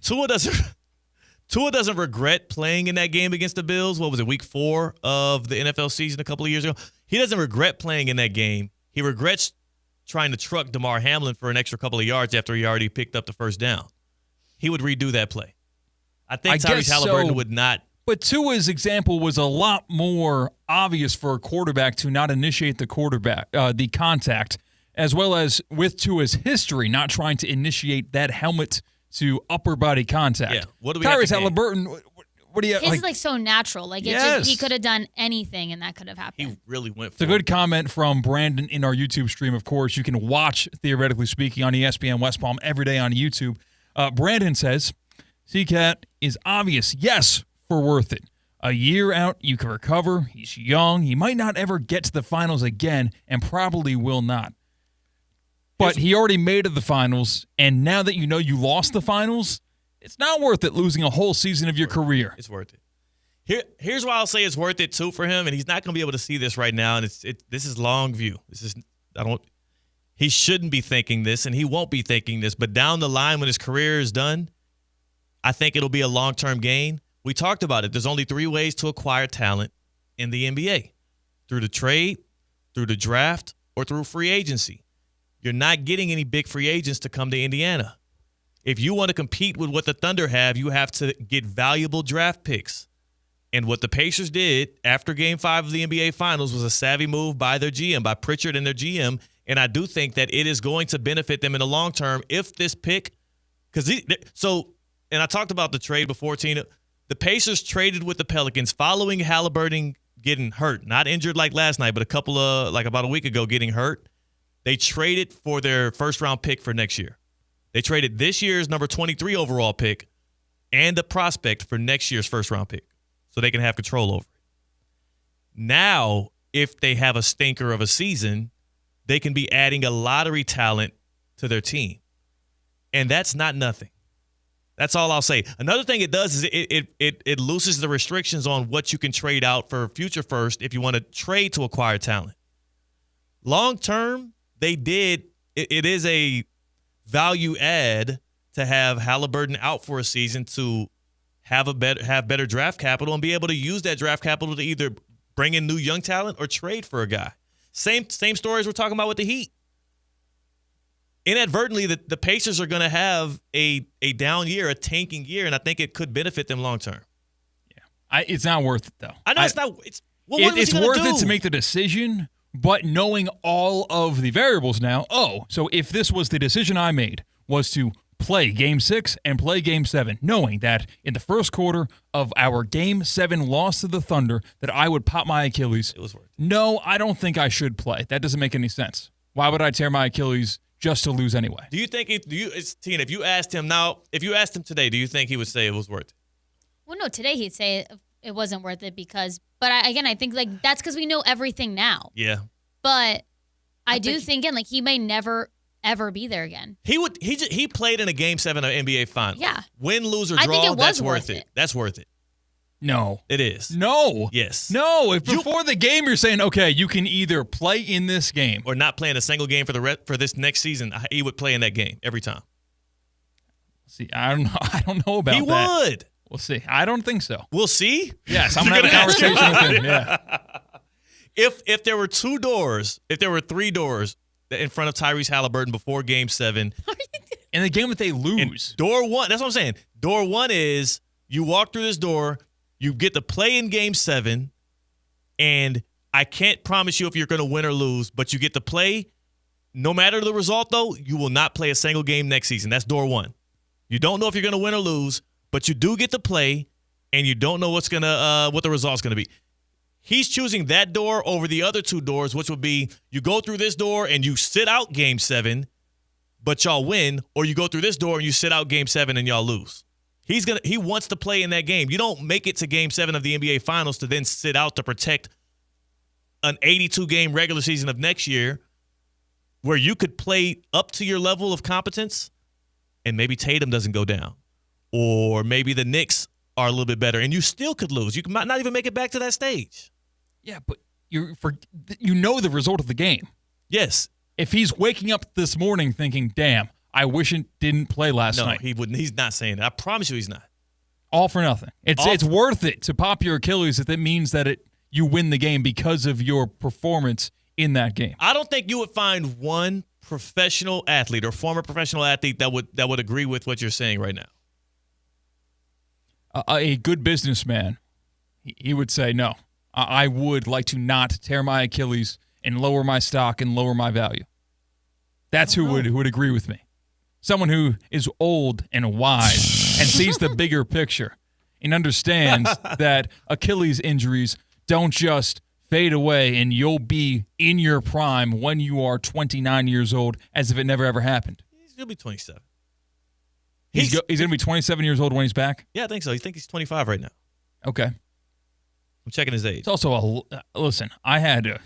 Tua doesn't regret playing in that game against the Bills. What was it, week 4 of the NFL season a couple of years ago? He doesn't regret playing in that game. He regrets trying to truck DeMar Hamlin for an extra couple of yards after he already picked up the first down. He would redo that play. I think Tyrese Halliburton would not. But Tua's example was a lot more obvious for a quarterback to not initiate the contact, as well as with Tua's history, not trying to initiate that helmet to upper body contact. Yeah. What do we Tyrese Halliburton, what do you His is so natural. Like he could have done anything and that could have happened. He really went for It's a good comment from Brandon in our YouTube stream, of course. You can watch Theoretically Speaking on ESPN West Palm every day on YouTube. Brandon says, CCAT is obvious, yes, for worth it. A year out, you can recover. He's young. He might not ever get to the finals again and probably will not. But he already made it to the finals, and now that you know you lost the finals, it's not worth it losing a whole season of your career. It's worth it. Here's why I'll say it's worth it, too, for him, and he's not going to be able to see this right now, and this is long view. He shouldn't be thinking this, and he won't be thinking this, but down the line when his career is done, I think it'll be a long-term gain. We talked about it. There's only 3 ways to acquire talent in the NBA: through the trade, through the draft, or through free agency. You're not getting any big free agents to come to Indiana. If you want to compete with what the Thunder have, you have to get valuable draft picks. And what the Pacers did after Game 5 of the NBA Finals was a savvy move by their GM, by Pritchard and their GM. And I do think that it is going to benefit them in the long term if this pick – and I talked about the trade before, Tina. The Pacers traded with the Pelicans following Halliburton getting hurt. Not injured like last night, but about a week ago getting hurt. They traded for their first-round pick for next year. They traded this year's number 23 overall pick and the prospect for next year's first-round pick so they can have control over it. Now, if they have a stinker of a season, they can be adding a lottery talent to their team. And that's not nothing. That's all I'll say. Another thing it does is it loosens the restrictions on what you can trade out for future first if you want to trade to acquire talent. Long term, it is a value add to have Halliburton out for a season to have better draft capital and be able to use that draft capital to either bring in new young talent or trade for a guy. Same stories we're talking about with the Heat. Inadvertently, the Pacers are going to have a down year, a tanking year, and I think it could benefit them long term. Yeah, it's not worth it though. I know it's not. It's worth it to make the decision, but knowing all of the variables now. So if this was the decision I made, was to play Game 6 and play Game 7, knowing that in the first quarter of our Game 7 loss to the Thunder, that I would pop my Achilles. It was worth it. No, I don't think I should play. That doesn't make any sense. Why would I tear my Achilles just to lose anyway? Do you think Tina, if you asked him today, do you think he would say it was worth it? Well, no, today he'd say it wasn't worth it but I think like that's because we know everything now. Yeah. But I do think like he may never ever be there again. He played in a Game 7 of NBA Finals. Yeah. Win, lose, or draw, that's worth it. That's worth it. No. It is. No. Yes. No. If before the game you're saying, okay, you can either play in this game or not play in a single game for this next season, he would play in that game every time. See, I don't know about that. He would. We'll see. I don't think so. We'll see. Yes, I'm going to have a conversation with him. Yeah. If there were 2 doors, if there were 3 doors in front of Tyrese Halliburton before Game 7. In the game that they lose. Door 1, that's what I'm saying. Door 1 is you walk through this door, you get to play in Game 7, and I can't promise you if you're going to win or lose, but you get to play. No matter the result, though, you will not play a single game next season. That's door 1. You don't know if you're going to win or lose, but you do get to play, and you don't know what the result's going to be. He's choosing that door over the other 2 doors, which would be you go through this door and you sit out Game 7, but y'all win, or you go through this door and you sit out Game 7 and y'all lose. He wants to play in that game. You don't make it to Game 7 of the NBA Finals to then sit out to protect an 82-game regular season of next year where you could play up to your level of competence and maybe Tatum doesn't go down, or maybe the Knicks are a little bit better and you still could lose. You might not even make it back to that stage. Yeah, but you know the result of the game. Yes. If he's waking up this morning thinking, damn, I wish it didn't play last night. No, he wouldn't. He's not saying that. I promise you he's not. All for nothing. It's worth it to pop your Achilles if it means that you win the game because of your performance in that game. I don't think you would find one professional athlete or former professional athlete that would agree with what you're saying right now. A good businessman, he would say, no, I would like to not tear my Achilles and lower my stock and lower my value. That's who would agree with me. Someone who is old and wise and sees the bigger picture and understands that Achilles injuries don't just fade away and you'll be in your prime when you are 29 years old as if it never ever happened. He's going to be 27. He's going to be 27 years old when he's back? Yeah, I think so. I think he's 25 right now. Okay. I'm checking his age. It's also listen, I had to,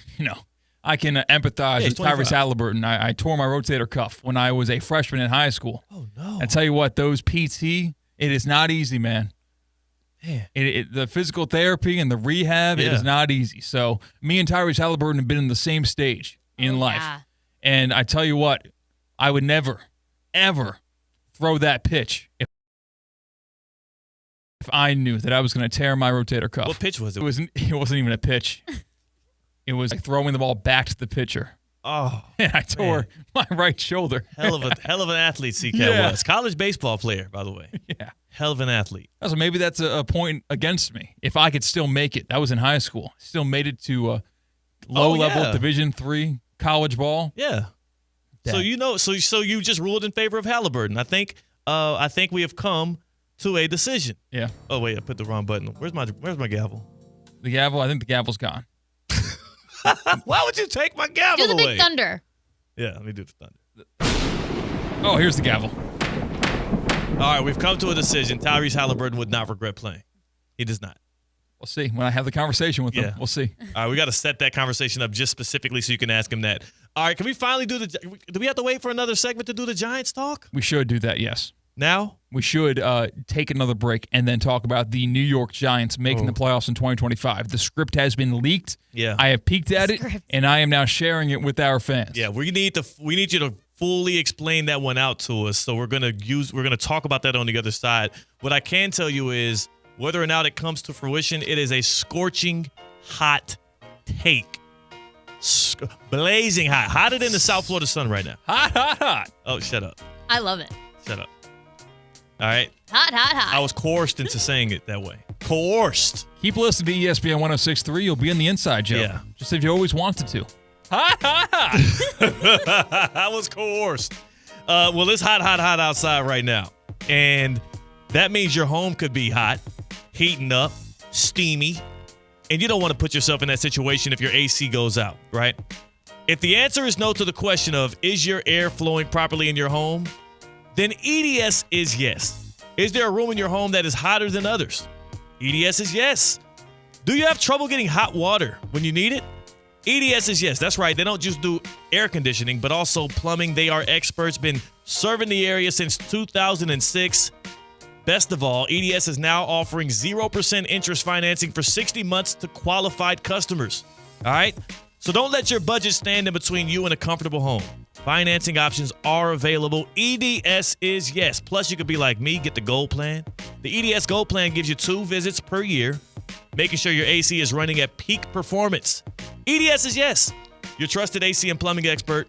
I can empathize with Tyrese Halliburton. I tore my rotator cuff when I was a freshman in high school. Oh, no. I tell you what, those PT, it is not easy, man. Man. The physical therapy and the rehab, it is not easy. So me and Tyrese Halliburton have been in the same stage in life. Yeah. And I tell you what, I would never, ever throw that pitch if I knew that I was going to tear my rotator cuff. What pitch was it? It wasn't even a pitch. It was like throwing the ball back to the pitcher. Oh, and I tore my right shoulder. Hell of an athlete CK was. College baseball player, by the way. Yeah. Hell of an athlete. So maybe that's a point against me. If I could still make it. That was in high school. Still made it to low-level Division III college ball. Yeah. Dang. So you just ruled in favor of Halliburton. I think we have come to a decision. Yeah. Oh wait, I put the wrong button. Where's my gavel? The gavel? I think the gavel's gone. Why would you take my gavel Do the away? big thunder. Yeah, let me do the thunder. Oh, here's the gavel. All right, we've come to a decision. Tyrese Halliburton would not regret playing. He does not. We'll see. When I have the conversation with him, we'll see. All right, we got to set that conversation up just specifically so you can ask him that. All right, can we finally do we have to wait for another segment to do the Giants talk? We should do that, yes. Now? We should take another break and then talk about the New York Giants making the playoffs in 2025. The script has been leaked. Yeah. I have peeked at it, and I am now sharing it with our fans. Yeah, we need you to fully explain that one out to us. So we're gonna talk about that on the other side. What I can tell you is whether or not it comes to fruition, it is a scorching hot take. Blazing hot. Hotter than the South Florida sun right now. Hot. Oh, shut up. I love it. Shut up. All right. Hot. I was coerced into saying it that way. Coerced. Keep listening to ESPN 106.3. You'll be in the inside joke. Yeah. Just if you always wanted to. I was coerced. Well, it's hot outside right now. And that means your home could be hot, heating up, steamy. And you don't want to put yourself in that situation if your AC goes out, right? If the answer is no to the question of, is your air flowing properly in your home? Then EDS is yes. Is there a room in your home that is hotter than others? EDS is yes. Do you have trouble getting hot water when you need it? EDS is yes. That's right. They don't just do air conditioning, but also plumbing. They are experts, been serving the area since 2006. Best of all, EDS is now offering 0% interest financing for 60 months to qualified customers. All right? So don't let your budget stand in between you and a comfortable home. Financing options are available. EDS is yes. Plus, you could be like me, get the Gold Plan. The EDS Gold Plan gives you 2 visits per year, making sure your AC is running at peak performance. EDS is yes. Your trusted AC and plumbing expert,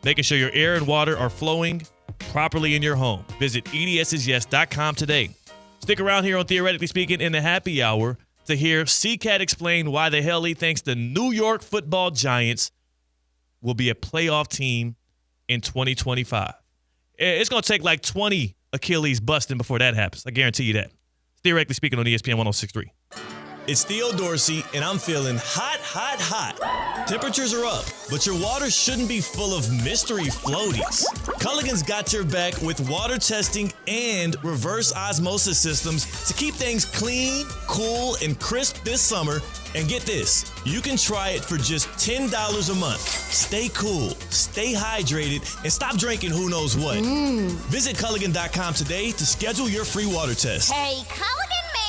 making sure your air and water are flowing properly in your home. Visit edsisyes.com today. Stick around here on Theoretically Speaking in the happy hour to hear CCAT explain why the hell he thinks the New York Football Giants will be a playoff team in 2025. It's going to take like 20 Achilles busting before that happens. I guarantee you that. Theoretically Speaking on ESPN 106.3. It's Theo Dorsey, and I'm feeling hot, hot, hot. Temperatures are up, but your water shouldn't be full of mystery floaties. Culligan's got your back with water testing and reverse osmosis systems to keep things clean, cool, and crisp this summer. And get this, you can try it for just $10 a month. Stay cool, stay hydrated, and stop drinking who knows what. Visit Culligan.com today to schedule your free water test. Hey, Culligan man!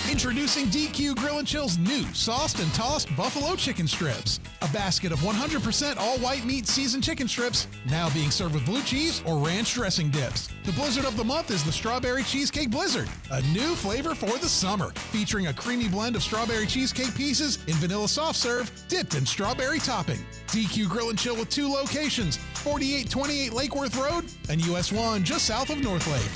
Introducing DQ Grill & Chill's new sauced and tossed buffalo chicken strips. A basket of 100% all-white meat seasoned chicken strips, now being served with blue cheese or ranch dressing dips. The blizzard of the month is the Strawberry Cheesecake Blizzard, a new flavor for the summer, featuring a creamy blend of strawberry cheesecake pieces in vanilla soft serve, dipped in strawberry topping. DQ Grill & Chill with 2 locations, 4828 Lake Worth Road and US 1 just south of North Lake.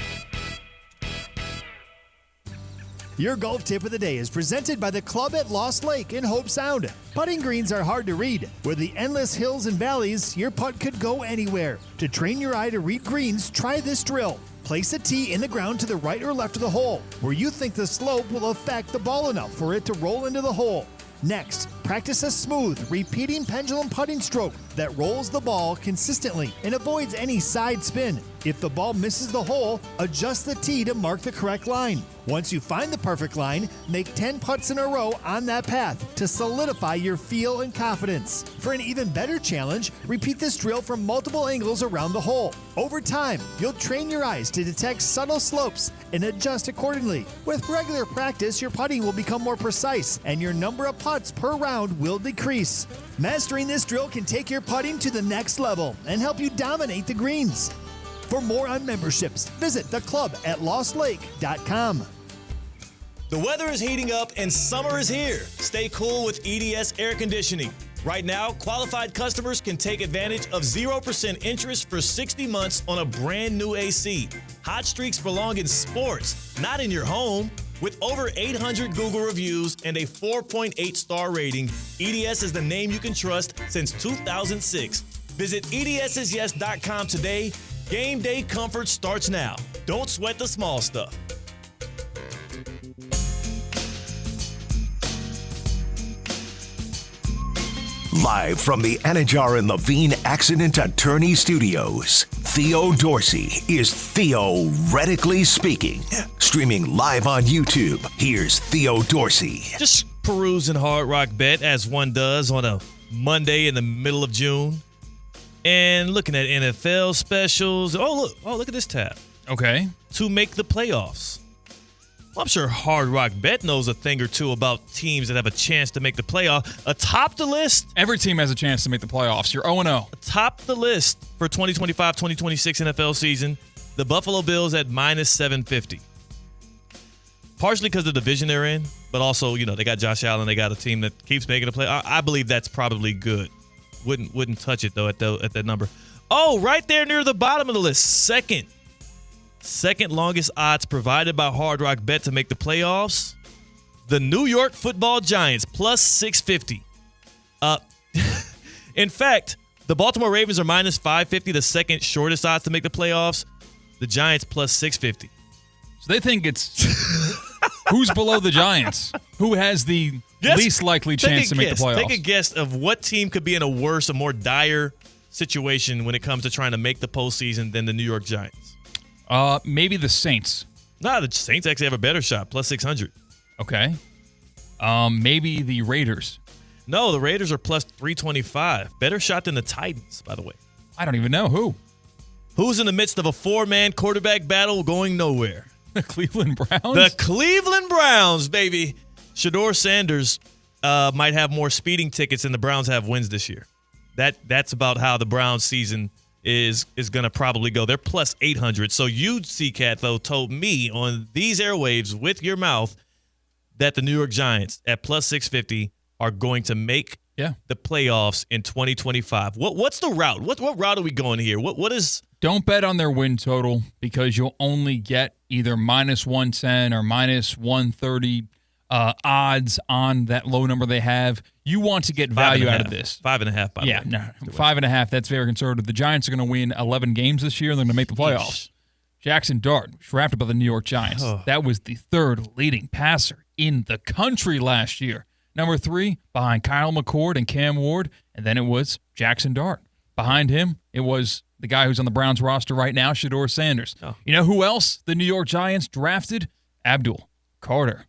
Your golf tip of the day is presented by the Club at Lost Lake in Hope Sound. Putting greens are hard to read. With the endless hills and valleys, your putt could go anywhere. To train your eye to read greens, try this drill. Place a tee in the ground to the right or left of the hole, where you think the slope will affect the ball enough for it to roll into the hole. Next, practice a smooth, repeating pendulum putting stroke that rolls the ball consistently and avoids any side spin. If the ball misses the hole, adjust the tee to mark the correct line. Once you find the perfect line, make 10 putts in a row on that path to solidify your feel and confidence. For an even better challenge, repeat this drill from multiple angles around the hole. Over time, you'll train your eyes to detect subtle slopes and adjust accordingly. With regular practice, your putting will become more precise and your number of putts per round will decrease. Mastering this drill can take your putting to the next level and help you dominate the greens. For more on memberships, visit theclubatlostlake.com. The weather is heating up and summer is here. Stay cool with EDS air conditioning. Right now, qualified customers can take advantage of 0% interest for 60 months on a brand new AC. Hot streaks belong in sports, not in your home. With over 800 Google reviews and a 4.8 star rating, EDS is the name you can trust since 2006. Visit edsisyes.com today. Game day comfort starts now. Don't sweat the small stuff. Live from the Anajar and Levine Accident Attorney Studios, Theo Dorsey is Theoretically Speaking. Streaming live on YouTube, here's Theo Dorsey. Just perusing Hard Rock Bet as one does on a Monday in the middle of June. And looking at NFL specials. Oh, look at this tab. Okay. To make the playoffs. Well, I'm sure Hard Rock Bet knows a thing or two about teams that have a chance to make the playoff. Atop the list. Every team has a chance to make the playoffs. You're 0-0. Atop the list for 2025-2026 NFL season, the Buffalo Bills at minus 750. Partially because of the division they're in, but also, they got Josh Allen. They got a team that keeps making a play. I believe that's probably good. Wouldn't touch it, though, at that number. Oh, right there near the bottom of the list. Second longest odds provided by Hard Rock Bet to make the playoffs. The New York Football Giants, plus 650. In fact, the Baltimore Ravens are minus 550, the second shortest odds to make the playoffs. The Giants, plus 650. So they think it's who's below the Giants? Who has the least likely chance to make the playoffs? Take a guess of what team could be in a more dire situation when it comes to trying to make the postseason than the New York Giants. Maybe the Saints. No, the Saints actually have a better shot, plus 600. Okay. Maybe the Raiders. No, the Raiders are plus 325. Better shot than the Titans, by the way. I don't even know who. Who's in the midst of a 4-man quarterback battle going nowhere? The Cleveland Browns? The Cleveland Browns, baby. Shedeur Sanders might have more speeding tickets than the Browns have wins this year. that's about how the Browns season is going to probably go. They're plus 800. So you, C-Cat, though, told me on these airwaves with your mouth that the New York Giants at plus 650 are going to make the playoffs in 2025. What's the route? What route are we going here? What is? Don't bet on their win total because you'll only get either minus 110 or minus 130 odds on that low number they have. You want to get value out of this. 5.5, by the way. Yeah, no, 5.5. That's very conservative. The Giants are going to win 11 games this year. They're going to make the playoffs. Jackson Dart, drafted by the New York Giants. That was the third leading passer in the country last year. Number 3, behind Kyle McCord and Cam Ward, and then it was Jackson Dart. Behind him, it was the guy who's on the Browns roster right now, Shedeur Sanders. You know who else the New York Giants drafted? Abdul Carter.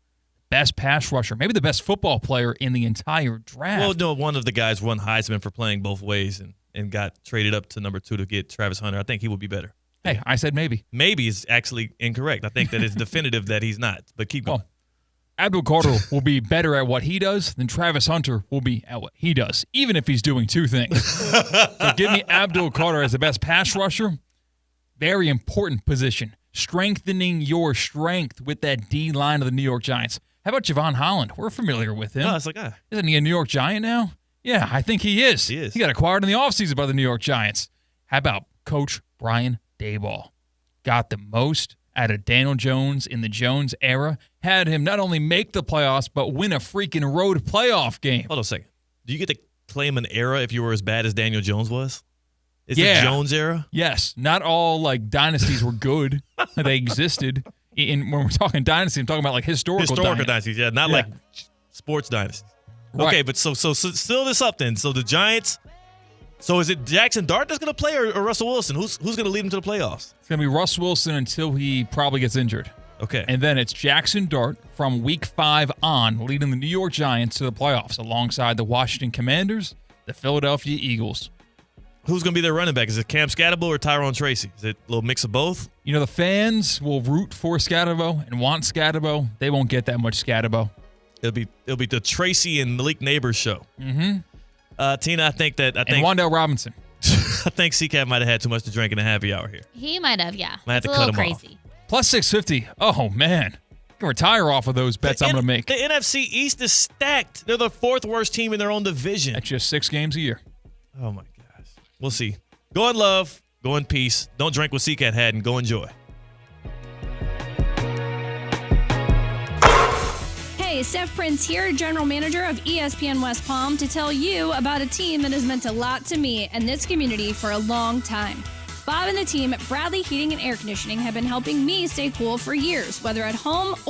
Best pass rusher, maybe the best football player in the entire draft. Well, no, one of the guys won Heisman for playing both ways and got traded up to number 2 to get Travis Hunter. I think he would be better. Hey, I said maybe. Maybe is actually incorrect. I think that it's definitive that he's not, but keep going. Abdul Carter will be better at what he does than Travis Hunter will be at what he does, even if he's doing two things. So give me Abdul Carter as the best pass rusher. Very important position. Strengthening your strength with that D-line of the New York Giants. How about Javon Holland? We're familiar with him. No, it's like, Isn't he a New York Giant now? Yeah, I think he is. He is. He got acquired in the offseason by the New York Giants. How about Coach Brian Daboll? Got the most out of Daniel Jones in the Jones era. Had him not only make the playoffs, but win a freaking road playoff game. Hold on a second. Do you get to claim an era if you were as bad as Daniel Jones was? Is the Jones era? Yes. Not all like dynasties were good. They existed. When we're talking dynasty, I'm talking about like historical dynasties. Yeah, not like sports dynasties. Right. Okay, but so still this up then. So the Giants. So is it Jackson Dart that's going to play or Russell Wilson? Who's going to lead him to the playoffs? It's going to be Russ Wilson until he probably gets injured. Okay. And then it's Jackson Dart from week 5 on, leading the New York Giants to the playoffs alongside the Washington Commanders, the Philadelphia Eagles. Who's going to be their running back? Is it Cam Scatterbo or Tyrone Tracy? Is it a little mix of both? You know, the fans will root for Scatterbo and want Scatterbo. They won't get that much Scatterbo. It'll be the Tracy and Malik Neighbors show. Mm-hmm. Tina, I think and Wan'Dale Robinson. I think C-Cat might have had too much to drink in a happy hour here. He might have, yeah. Might have it's to cut a little him crazy. Plus 650. Oh, man. I can retire off of those bets I'm going to make. The NFC East is stacked. They're the 4th worst team in their own division. That's just 6 games a year. Oh, my gosh. We'll see. Go in love. Go in peace. Don't drink what C-Cat had and go enjoy. Hey, Steph Prince here, General Manager of ESPN West Palm, to tell you about a team that has meant a lot to me and this community for a long time. Bob and the team at Bradley Heating and Air Conditioning have been helping me stay cool for years, whether at home or